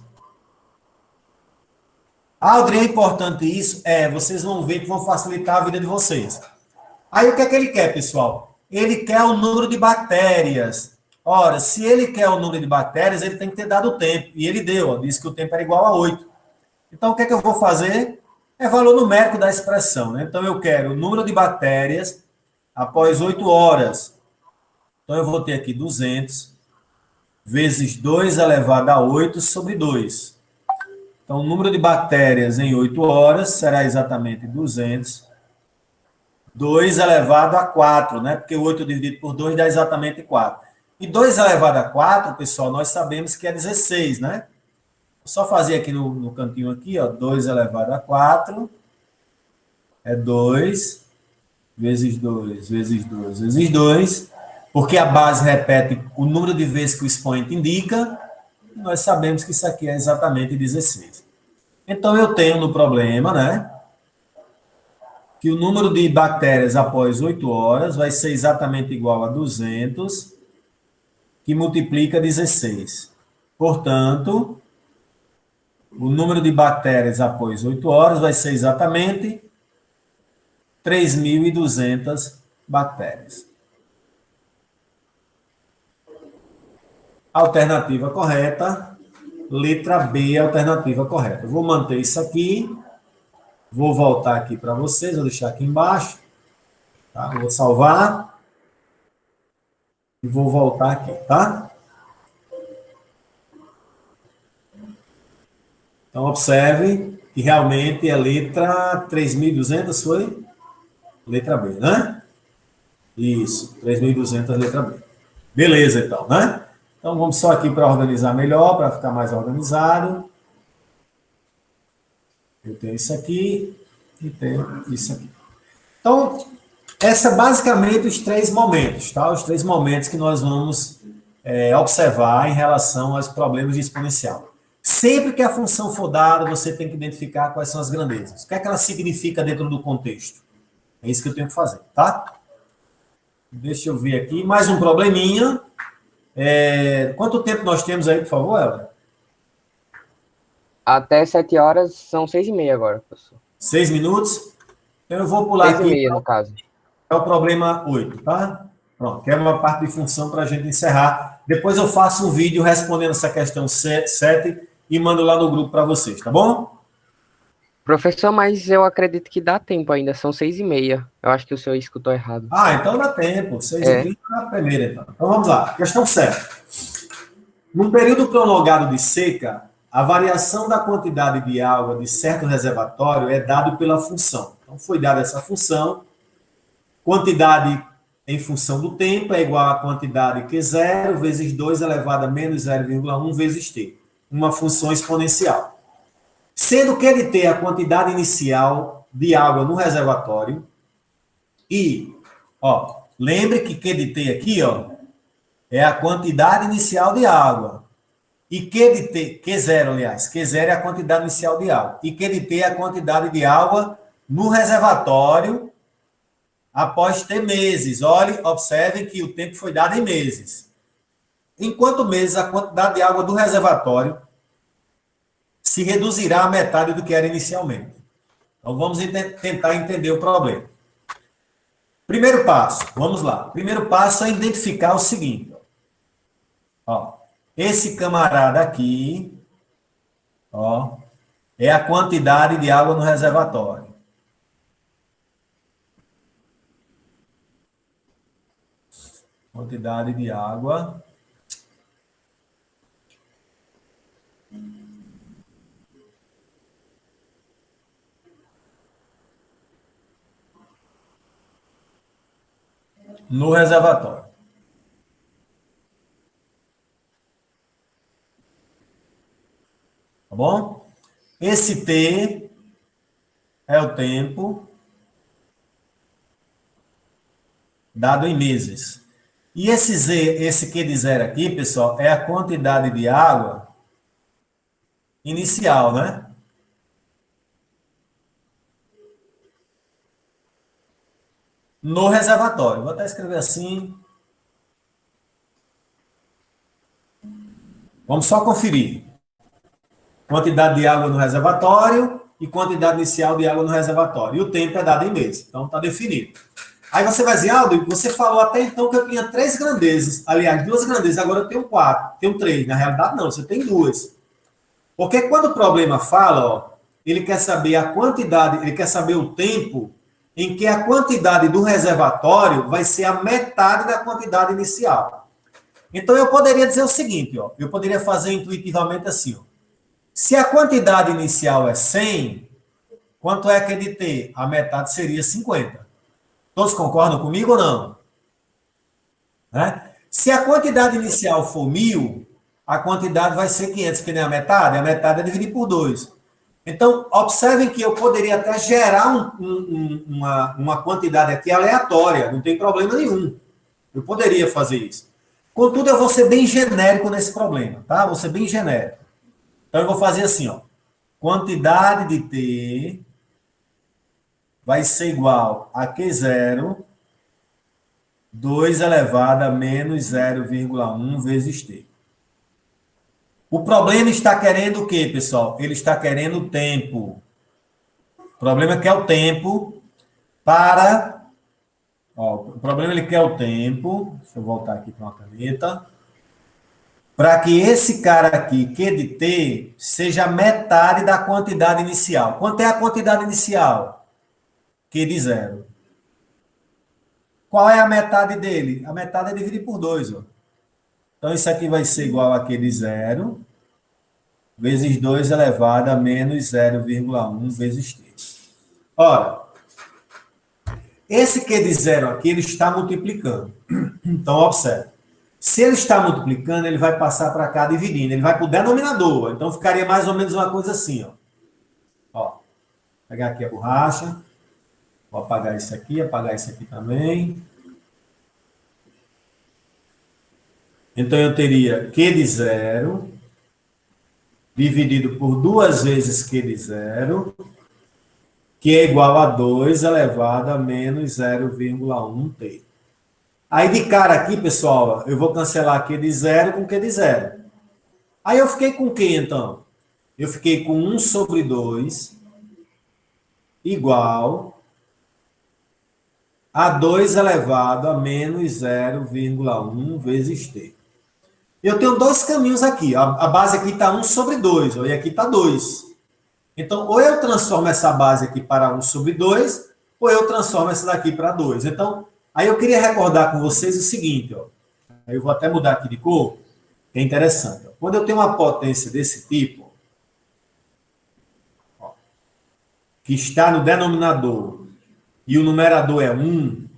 A: Aldrin, é importante isso? Vocês vão ver que vão facilitar a vida de vocês. Aí o que é que ele quer, pessoal? Ele quer o número de bactérias. Ora, se ele quer o número de bactérias, ele tem que ter dado o tempo. E ele deu, ó, disse que o tempo era igual a 8. Então, o que é que eu vou fazer? É valor numérico da expressão, né? Então, eu quero o número de bactérias após 8 horas. Então, eu vou ter aqui 200 vezes 2 elevado a 8 sobre 2. Então, o número de bactérias em 8 horas será exatamente 200. 2 elevado a 4, né? Porque 8 dividido por 2 dá exatamente 4. E 2 elevado a 4, pessoal, nós sabemos que é 16, né? Vou só fazer aqui no cantinho aqui, ó. 2 elevado a 4 é 2 vezes 2 vezes 2 vezes 2. Porque a base repete o número de vezes que o expoente indica, nós sabemos que isso aqui é exatamente 16. Então, eu tenho no problema, né, que o número de bactérias após 8 horas vai ser exatamente igual a 200, que multiplica 16. Portanto, o número de bactérias após 8 horas vai ser exatamente 3.200 bactérias. Alternativa correta, letra B, alternativa correta. Vou manter isso aqui, vou voltar aqui para vocês, vou deixar aqui embaixo, tá? Vou salvar e vou voltar aqui, tá? Então, observe que realmente a letra 3.200 foi letra B, né? Isso, 3.200 letra B. Beleza, então, né? Então, vamos só aqui para organizar melhor, para ficar mais organizado. Eu tenho isso aqui e tenho isso aqui. Então, essa é basicamente os 3 momentos, tá? Os 3 momentos que nós vamos observar em relação aos problemas de exponencial. Sempre que a função for dada, você tem que identificar quais são as grandezas. O que é que ela significa dentro do contexto? É isso que eu tenho que fazer, tá? Deixa eu ver aqui. Mais um probleminha. Quanto tempo nós temos aí, por favor, Ela?
B: Até 7 horas, são 6h30 agora, professor.
A: 6 minutos? Então eu vou pular aqui
B: 6h30, no caso.
A: para o problema 8, tá? Pronto, que é uma parte de função para a gente encerrar. Depois eu faço um vídeo respondendo essa questão 7 e mando lá no grupo para vocês, tá bom?
B: Professor, mas eu acredito que dá tempo ainda, são 6h30. Eu acho que o senhor escutou errado.
A: Então dá tempo, 6h30 na primeira, então. Então vamos lá, questão 7. Num período prolongado de seca, a variação da quantidade de água de certo reservatório é dado pela função. Então foi dada essa função, quantidade em função do tempo é igual à quantidade Q0 vezes 2 elevado a menos 0,1 vezes T. Uma função exponencial. Sendo que ele tem a quantidade inicial de água no reservatório. E, ó, lembre que Q de T aqui, ó, é a quantidade inicial de água. E Q de T, Q0, aliás, Q0 é a quantidade inicial de água. E Q de T é a quantidade de água no reservatório após T meses. Olhe, observem que o tempo foi dado em meses. Em quantos meses a quantidade de água do reservatório se reduzirá à metade do que era inicialmente? Então, vamos tentar entender o problema. Primeiro passo, vamos lá. Primeiro passo é identificar o seguinte. Ó, esse camarada aqui, ó, é a quantidade de água no reservatório. Quantidade de água no reservatório. Tá bom? Esse T é o tempo dado em meses. E esse Z, esse Q de zero aqui, pessoal, é a quantidade de água inicial, né? No reservatório. Vou até escrever assim. Vamos só conferir. Quantidade de água no reservatório e quantidade inicial de água no reservatório. E o tempo é dado em meses. Então, está definido. Aí você vai dizer, Aldo, você falou até então que eu tinha 3 grandezas. Aliás, 2 grandezas. Agora eu tenho 4. Tenho 3. Na realidade, não. Você tem 2. Porque quando o problema fala, ó, ele quer saber a quantidade, ele quer saber o tempo em que a quantidade do reservatório vai ser a metade da quantidade inicial. Então, eu poderia dizer o seguinte, ó, eu poderia fazer intuitivamente assim, ó. Se a quantidade inicial é 100, quanto é que é de T? A metade seria 50. Todos concordam comigo ou não? Né? Se a quantidade inicial for 1.000, a quantidade vai ser 500, que nem a metade é dividir por 2. Então, observem que eu poderia até gerar uma quantidade aqui aleatória, não tem problema nenhum. Eu poderia fazer isso. Contudo, eu vou ser bem genérico nesse problema, tá? Vou ser bem genérico. Então, eu vou fazer assim, ó. Quantidade de T vai ser igual a Q0, 2 elevado a menos 0,1 vezes T. O problema está querendo o quê, pessoal? Ele está querendo o tempo. O problema é que é o tempo para... Ó, o problema ele quer o tempo. Deixa eu voltar aqui para uma caneta. Para que esse cara aqui, Q de T, seja metade da quantidade inicial. Quanto é a quantidade inicial? Q de 0. Qual é a metade dele? A metade é dividir por 2, ó. Então, isso aqui vai ser igual a Q de 0, vezes 2 elevado a menos 0,1 vezes T. Ora, esse Q de 0 aqui, ele está multiplicando. Então, observe. Se ele está multiplicando, ele vai passar para cá dividindo. Ele vai para o denominador. Então, ficaria mais ou menos uma coisa assim, ó. Ó, vou pegar aqui a borracha. Vou apagar isso aqui também. Então, eu teria Q de 0 dividido por 2 vezes Q de 0, que é igual a 2 elevado a menos 0,1 T. Aí, de cara aqui, pessoal, eu vou cancelar Q de 0 com Q de 0. Aí, eu fiquei com o quê, então? Eu fiquei com 1 sobre 2 igual a 2 elevado a menos 0,1 vezes T. Eu tenho 2 caminhos aqui. A base aqui está 1 sobre 2, ó, e aqui está 2. Então, ou eu transformo essa base aqui para 1 sobre 2, ou eu transformo essa daqui para 2. Então, aí eu queria recordar com vocês o seguinte, ó. Aí eu vou até mudar aqui de cor, que é interessante. Ó. Quando eu tenho uma potência desse tipo, ó, que está no denominador, e o numerador é 1,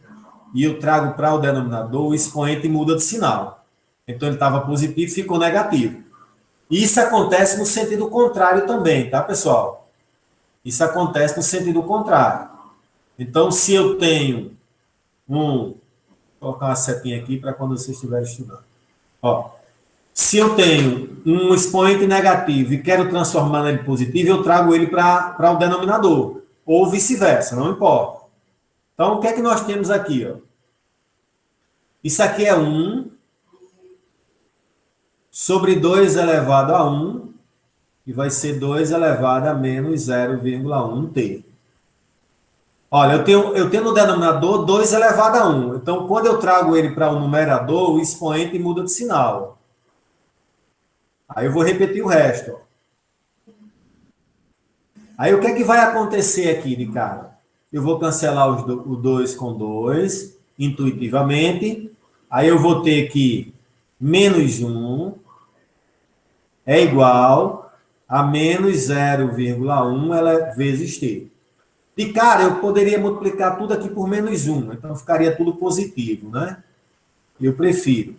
A: e eu trago para o denominador, o expoente muda de sinal. Então, ele estava positivo e ficou negativo. Isso acontece no sentido contrário também, tá, pessoal? Isso acontece no sentido contrário. Então, se eu tenho vou colocar uma setinha aqui para quando você estiver estudando. Ó, se eu tenho um expoente negativo e quero transformar ele em positivo, eu trago ele para o denominador. Ou vice-versa, não importa. Então, o que é que nós temos aqui? Ó? Isso aqui é 1 sobre 2 elevado a 1, e vai ser 2 elevado a menos 0,1t. Olha, eu tenho no denominador 2 elevado a 1. Então, quando eu trago ele para o numerador, o expoente muda de sinal. Aí eu vou repetir o resto. Ó. Aí o que é que vai acontecer aqui de cara? Eu vou cancelar o 2 com 2, intuitivamente. Aí eu vou ter que menos 1 é igual a menos 0,1 vezes t. De cara, eu poderia multiplicar tudo aqui por menos 1, então ficaria tudo positivo, né? Eu prefiro.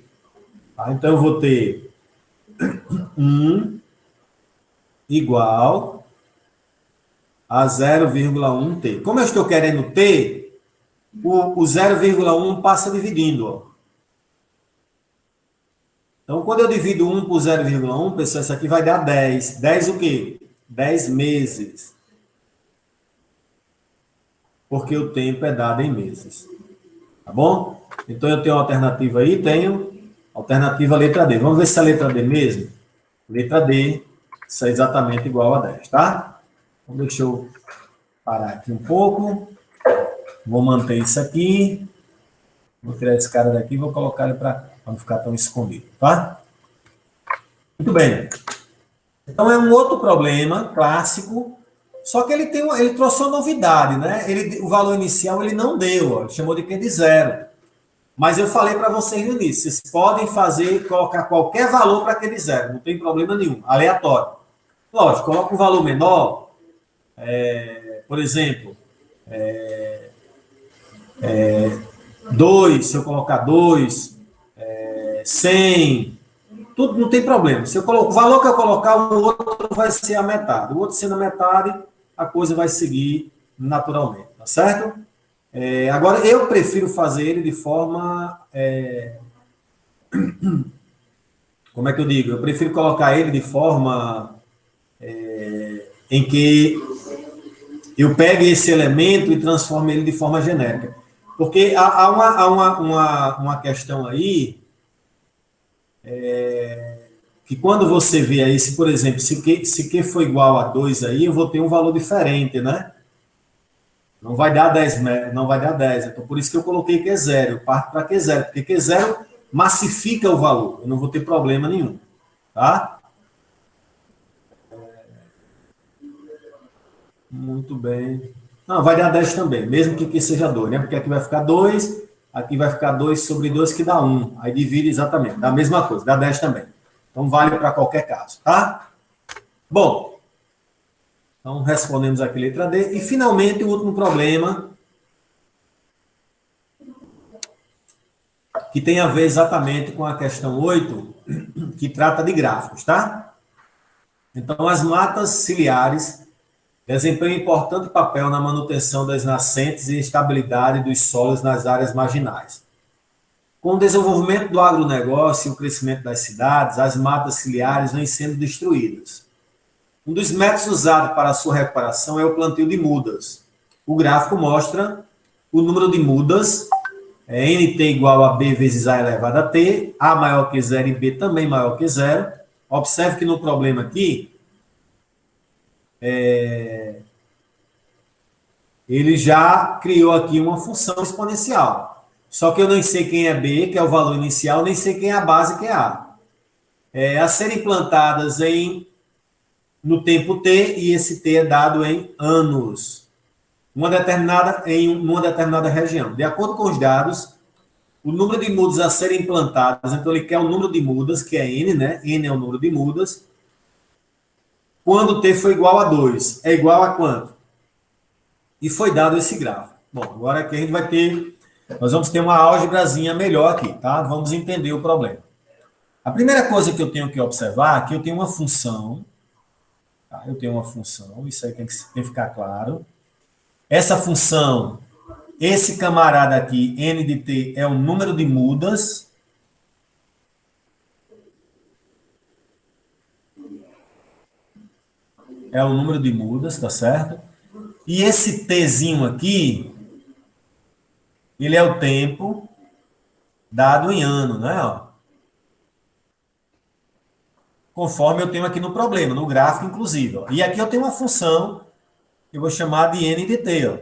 A: Tá? Então, eu vou ter 1 igual a 0,1t. Como eu estou querendo t, o 0,1 passa dividindo. Ó. Então, quando eu divido 1 por 0,1, pessoal, isso aqui vai dar 10. 10 o quê? 10 meses. Porque o tempo é dado em meses. Tá bom? Então, eu tenho uma alternativa aí, tenho alternativa letra D. Vamos ver se é a letra D mesmo? Letra D, isso é exatamente igual a 10, tá? Então, deixa eu parar aqui um pouco. Vou manter isso aqui. Vou tirar esse cara daqui e vou colocar ele para não ficar tão escondido, tá? Muito bem. Então, é um outro problema clássico. Só que ele trouxe uma novidade, né? O valor inicial ele não deu, ó, ele chamou de quê? De 0. Mas eu falei para vocês no início, vocês podem colocar qualquer valor para aquele 0, não tem problema nenhum, aleatório. Lógico, coloca um valor menor, por exemplo, 2, se eu colocar 2, 100, tudo não tem problema. Se eu coloco, o valor que eu colocar, o outro vai ser a metade. O outro sendo a metade, a coisa vai seguir naturalmente, tá certo? Agora, eu prefiro fazer ele de forma... como é que eu digo? Eu prefiro colocar ele de forma em que eu pegue esse elemento e transforme ele de forma genérica. Porque há uma questão aí... que quando você vê aí, se por exemplo, se Q for igual a 2 aí, eu vou ter um valor diferente, né? Não vai dar 10, não vai dar 10. Então, por isso que eu coloquei Q 0. Eu parto para Q 0, porque Q 0 massifica o valor. Eu não vou ter problema nenhum, tá? Muito bem. Não, vai dar 10 também, mesmo que Q seja 2, né? Porque aqui vai ficar 2, aqui vai ficar 2 sobre 2, que dá 1. Aí divide exatamente, dá a mesma coisa, dá 10 também. Então, vale para qualquer caso, tá? Bom, então respondemos aqui a letra D. E, finalmente, o último problema, que tem a ver exatamente com a questão 8, que trata de gráficos, tá? Então, as matas ciliares desempenham importante papel na manutenção das nascentes e estabilidade dos solos nas áreas marginais. Com o desenvolvimento do agronegócio e o crescimento das cidades, as matas ciliares vêm sendo destruídas. Um dos métodos usados para a sua recuperação é o plantio de mudas. O gráfico mostra o número de mudas, NT igual a B vezes A elevado a T, A maior que 0 e B também maior que 0. Observe que no problema aqui, ele já criou aqui uma função exponencial. Só que eu nem sei quem é B, que é o valor inicial, nem sei quem é a base, que é A. A serem plantadas no tempo T, e esse T é dado em anos. Em uma determinada região. De acordo com os dados, o número de mudas a serem plantadas, então ele quer o número de mudas, que é N, né? N é o número de mudas. Quando T for igual a 2, é igual a quanto? E foi dado esse gráfico. Bom, agora aqui a gente vai ter... Nós vamos ter uma álgebrazinha melhor aqui, tá? Vamos entender o problema. A primeira coisa que eu tenho que observar é que eu tenho uma função Tá, eu tenho uma função, isso aí tem que ficar claro. Essa função, esse camarada aqui, n de t, é o número de mudas. É o número de mudas, tá certo? E esse tzinho aqui, ele é o tempo dado em ano, né? Ó. Conforme eu tenho aqui no problema, no gráfico, inclusive. Ó. E aqui eu tenho uma função que eu vou chamar de n de t. Ó.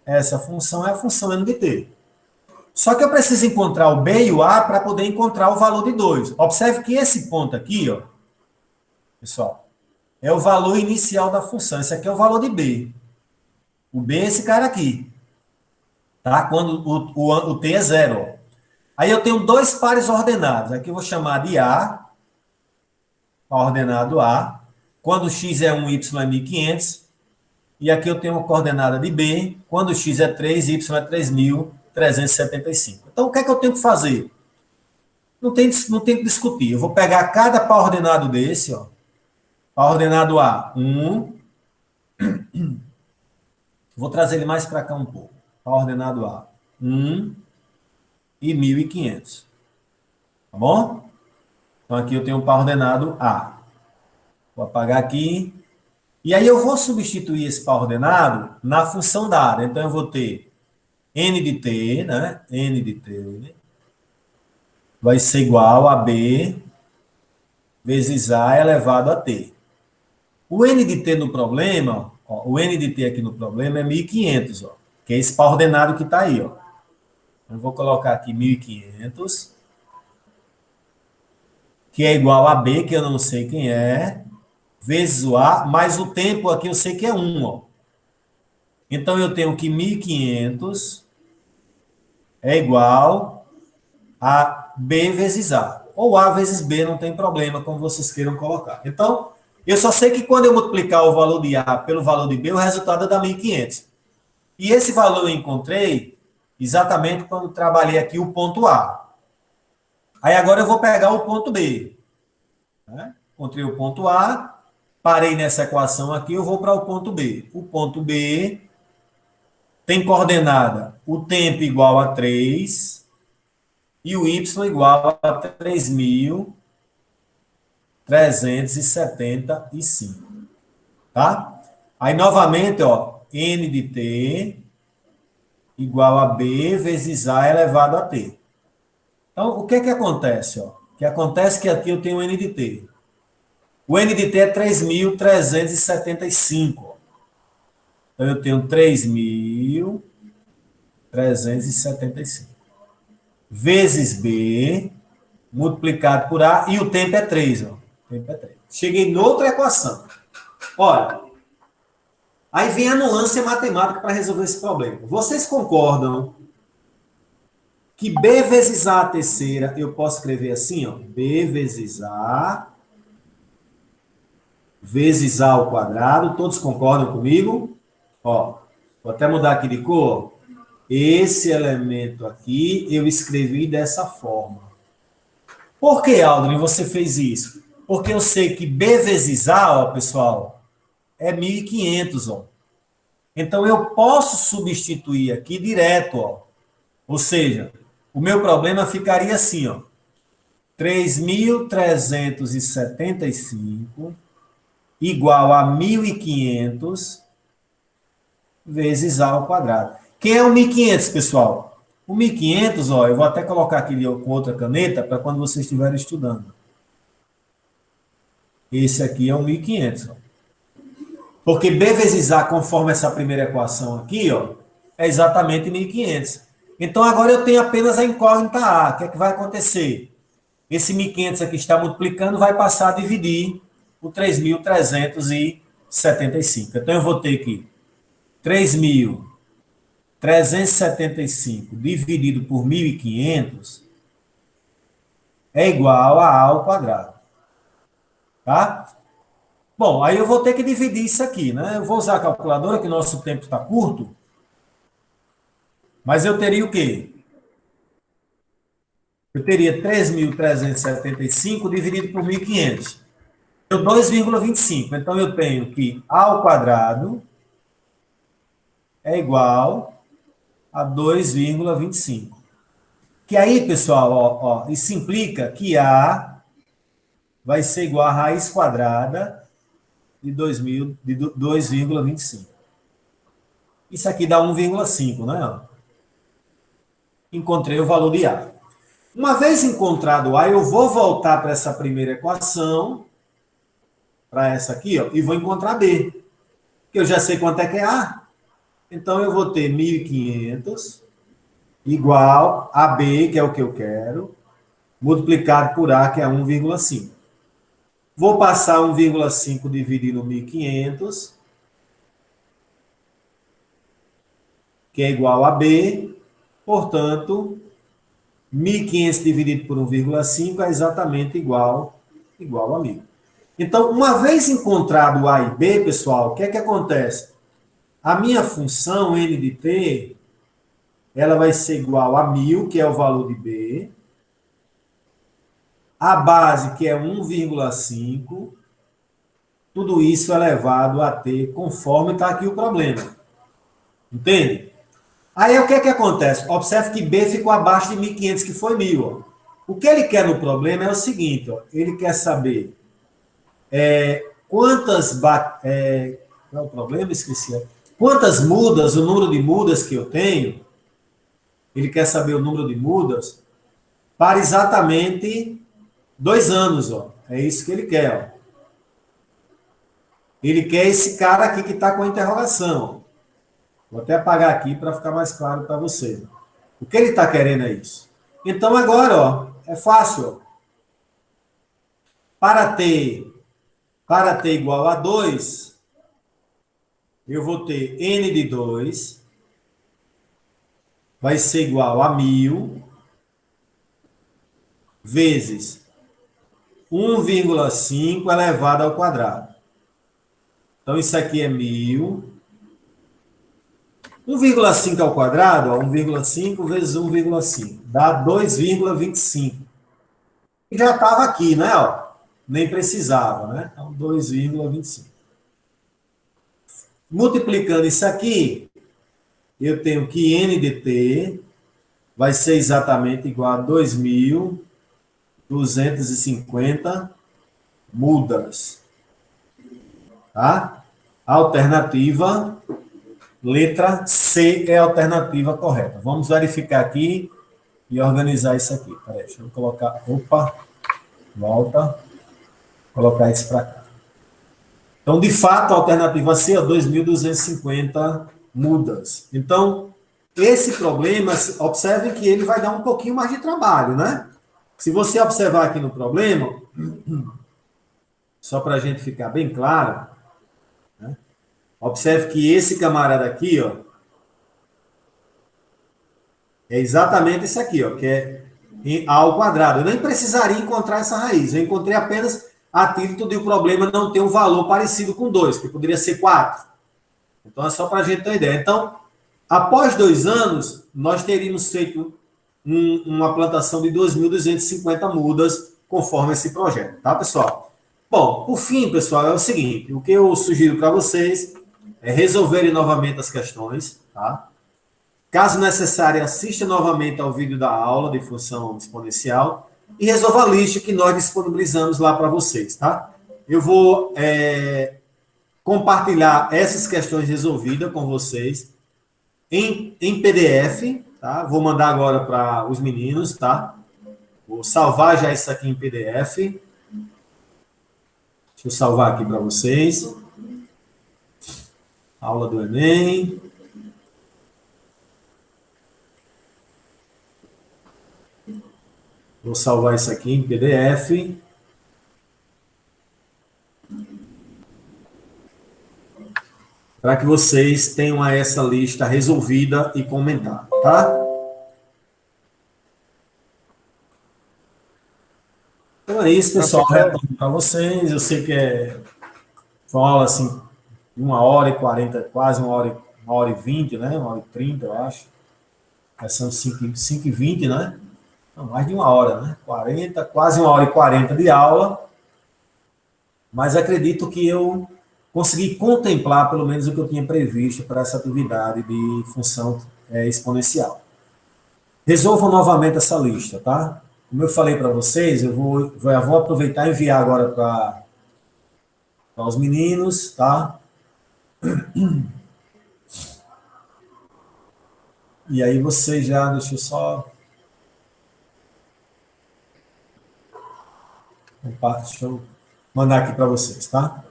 A: Essa função é a função n de t. Só que eu preciso encontrar o b e o a para poder encontrar o valor de 2. Observe que esse ponto aqui, ó, pessoal, é o valor inicial da função. Esse aqui é o valor de b. O b é esse cara aqui. Tá? Quando o t é 0. Ó. Aí eu tenho dois pares ordenados. Aqui eu vou chamar de a, ordenado a. Quando x é 1, y é 1500. E aqui eu tenho uma coordenada de b. Quando x é 3, y é 3375. Então, o que é que eu tenho que fazer? Não tem que discutir. Eu vou pegar cada par ordenado desse, ó. Par ordenado A, 1. Vou trazer ele mais para cá um pouco. Par ordenado A, 1 e 1500. Tá bom? Então, aqui eu tenho um par ordenado A. Vou apagar aqui. E aí eu vou substituir esse par ordenado na função dada. Então, eu vou ter n de t, né? N de t vai ser igual a b vezes a elevado a t. O n de t no problema, ó, o n de t aqui no problema é 1500, ó, que é esse par ordenado que está aí. Ó. Eu vou colocar aqui 1500, que é igual a b, que eu não sei quem é, vezes o a, mais o tempo aqui eu sei que é 1. Ó. Então, eu tenho que 1500 é igual a b vezes a. Ou a vezes b, não tem problema, como vocês queiram colocar. Então, eu só sei que quando eu multiplicar o valor de a pelo valor de b, o resultado é da 1500. E esse valor eu encontrei exatamente quando trabalhei aqui o ponto A. Aí agora eu vou pegar o ponto B. Né? Encontrei o ponto A, parei nessa equação aqui, eu vou para o ponto B. O ponto B tem coordenada o tempo igual a 3 e o y igual a 3.375. Tá? Aí, novamente, ó, n de t igual a b vezes a elevado a t. Então, o que é que acontece? Ó? O que acontece é que aqui eu tenho n de t. O n de t é 3.375. Então, eu tenho 3.375 vezes b multiplicado por a, e o tempo é 3. Ó. O tempo é 3. Cheguei noutra equação. Olha, aí vem a nuance matemática para resolver esse problema. Vocês concordam que b vezes a terceira, eu posso escrever assim, ó, b vezes a ao quadrado, todos concordam comigo? Ó, vou até mudar aqui de cor. Esse elemento aqui eu escrevi dessa forma. Por que, Aldrin, você fez isso? Porque eu sei que b vezes a, ó, pessoal, é 1500, ó. Então, eu posso substituir aqui direto, ó. Ou seja, o meu problema ficaria assim, ó. 3.375 igual a 1.500 vezes a ao quadrado. Quem é o 1.500, pessoal? O 1.500, ó, eu vou até colocar aqui com outra caneta para quando vocês estiverem estudando. Esse aqui é o 1.500, ó. Porque b vezes a, conforme essa primeira equação aqui, ó, é exatamente 1.500. Então, agora eu tenho apenas a incógnita a. O que é que vai acontecer? Esse 1.500 aqui está multiplicando, vai passar a dividir o 3.375. Então, eu vou ter aqui 3.375 dividido por 1.500 é igual a ao quadrado. Tá? Bom, aí eu vou ter que dividir isso aqui, né? Eu vou usar a calculadora, que nosso tempo está curto. Mas eu teria o quê? Eu teria 3.375 dividido por 1.500. Deu 2,25. Então, eu tenho que A ao quadrado é igual a 2,25. Que aí, pessoal, isso implica que A vai ser igual a raiz quadrada de 2,25. Isso aqui dá 1,5, né? Encontrei o valor de A. Uma vez encontrado A, eu vou voltar para essa primeira equação, para essa aqui, e vou encontrar B. Que eu já sei quanto é que é A. Então, eu vou ter 1.500 igual a B, que é o que eu quero, multiplicado por A, que é 1,5. Vou passar 1,5 dividido 1.500, que é igual a B. Portanto, 1.500 dividido por 1,5 é exatamente igual a 1.000. Então, uma vez encontrado A e B, pessoal, o que é que acontece? A minha função n de t, ela vai ser igual a 1.000, que é o valor de B, a base, que é 1,5, tudo isso elevado a t, conforme está aqui o problema. Entende? Aí, o que é que acontece? Observe que B ficou abaixo de 1.500, que foi 1.000. Ó. O que ele quer no problema é o seguinte, ó, ele quer saber quantas... qual é o problema? Esqueci. Quantas mudas, o número de mudas que eu tenho, ele quer saber o número de mudas para exatamente 2 anos. Ó. É isso que ele quer. Ó. Ele quer esse cara aqui que está com a interrogação. Vou até apagar aqui para ficar mais claro para você. O que ele está querendo é isso. Então, agora, ó, é fácil. Ó. Para t igual a 2, eu vou ter n de 2 vai ser igual a 1.000 vezes 1,5 elevado ao quadrado. Então, isso aqui é 1.000. 1,5 ao quadrado, 1,5 vezes 1,5, dá 2,25. Já estava aqui, né? Ó, nem precisava, né? Então, 2,25. Multiplicando isso aqui, eu tenho que n de t vai ser exatamente igual a 2.250 mudas. Tá? Alternativa, letra C é a alternativa correta. Vamos verificar aqui e organizar isso aqui. Peraí, deixa eu colocar... Opa, volta. Colocar isso para cá. Então, de fato, a alternativa C é 2.250 mudas. Então, esse problema, observe que ele vai dar um pouquinho mais de trabalho, né? Se você observar aqui no problema, só para a gente ficar bem claro, né? Observe que esse camarada aqui, ó, é exatamente isso aqui, ó, que é A ao quadrado. Eu nem precisaria encontrar essa raiz. Eu encontrei apenas a título de o problema não ter um valor parecido com 2, que poderia ser 4. Então, é só para a gente ter uma ideia. Então, após 2 anos, nós teríamos feito uma plantação de 2.250 mudas, conforme esse projeto. Tá, pessoal? Bom, por fim, pessoal, é o seguinte. O que eu sugiro para vocês é resolverem novamente as questões. Tá? Caso necessário, assista novamente ao vídeo da aula de função exponencial e resolva a lista que nós disponibilizamos lá para vocês, tá? Eu vou compartilhar essas questões resolvidas com vocês em PDF, tá? Vou mandar agora para os meninos, tá? Vou salvar já isso aqui em PDF. Deixa eu salvar aqui para vocês. Aula do Enem. Vou salvar isso aqui em PDF. Para que vocês tenham essa lista resolvida e comentada, tá? Então é isso, pessoal. Retorno para vocês. Eu sei que foi uma aula assim, 1h40, quase 1h20, né? 1h30, eu acho. São 5h20, né? Não, mais de 1 hora, né? 40, quase 1h40 de aula. mas acredito que eu consegui contemplar pelo menos o que eu tinha previsto para essa atividade de função exponencial. Resolvam novamente essa lista, tá? Como eu falei para vocês, eu vou aproveitar e enviar agora para os meninos, tá? E aí vocês já, deixa eu só... Deixa eu mandar aqui para vocês, tá?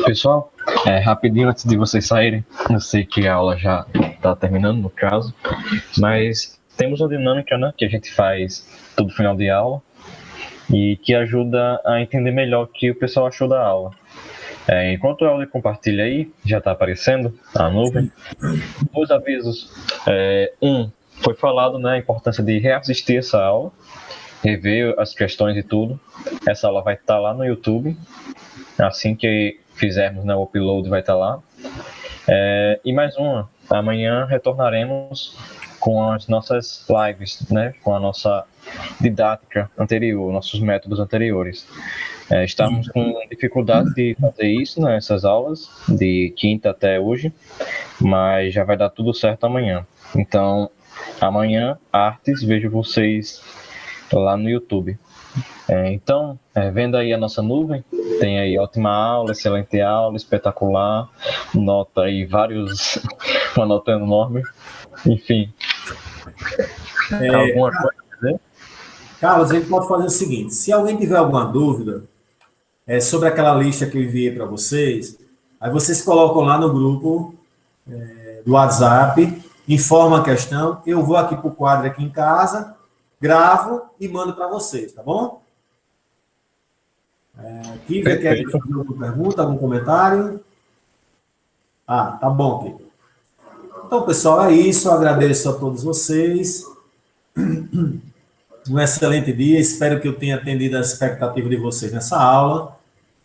C: Pessoal, rapidinho antes de vocês saírem, eu sei que a aula já está terminando, no caso, mas temos uma dinâmica, né, que a gente faz todo final de aula e que ajuda a entender melhor o que o pessoal achou da aula. Enquanto a aula compartilha aí, já está aparecendo a nuvem, dois avisos. Foi falado, né, a importância de reassistir essa aula, rever as questões e tudo. Essa aula vai estar lá no YouTube, assim que fizermos, né, o upload vai estar lá. E mais uma, amanhã retornaremos com as nossas lives, né, com a nossa didática anterior, nossos métodos anteriores. Estamos com dificuldade de fazer isso nessas aulas, de quinta até hoje, mas já vai dar tudo certo amanhã. Então, amanhã, artes, vejo vocês lá no YouTube. Então, vendo aí a nossa nuvem, tem aí ótima aula, excelente aula, espetacular, nota aí uma nota enorme, enfim. Alguma coisa a dizer?
A: Carlos, a gente pode fazer o seguinte, se alguém tiver alguma dúvida sobre aquela lista que eu enviei para vocês, aí vocês colocam lá no grupo do WhatsApp, informam a questão, eu vou aqui para o quadro aqui em casa, gravo e mando para vocês, tá bom? Kívia, quer fazer alguma pergunta, algum comentário? Tá bom, Kívia. Então, pessoal, é isso. Eu agradeço a todos vocês. Um excelente dia. Espero que eu tenha atendido a expectativa de vocês nessa aula.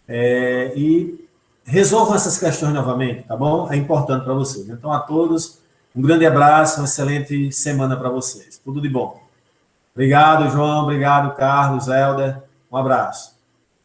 A: E resolvam essas questões novamente, tá bom? É importante para vocês. Então, a todos, um grande abraço, uma excelente semana para vocês. Tudo de bom. Obrigado, João. Obrigado, Carlos, Helder. Um abraço.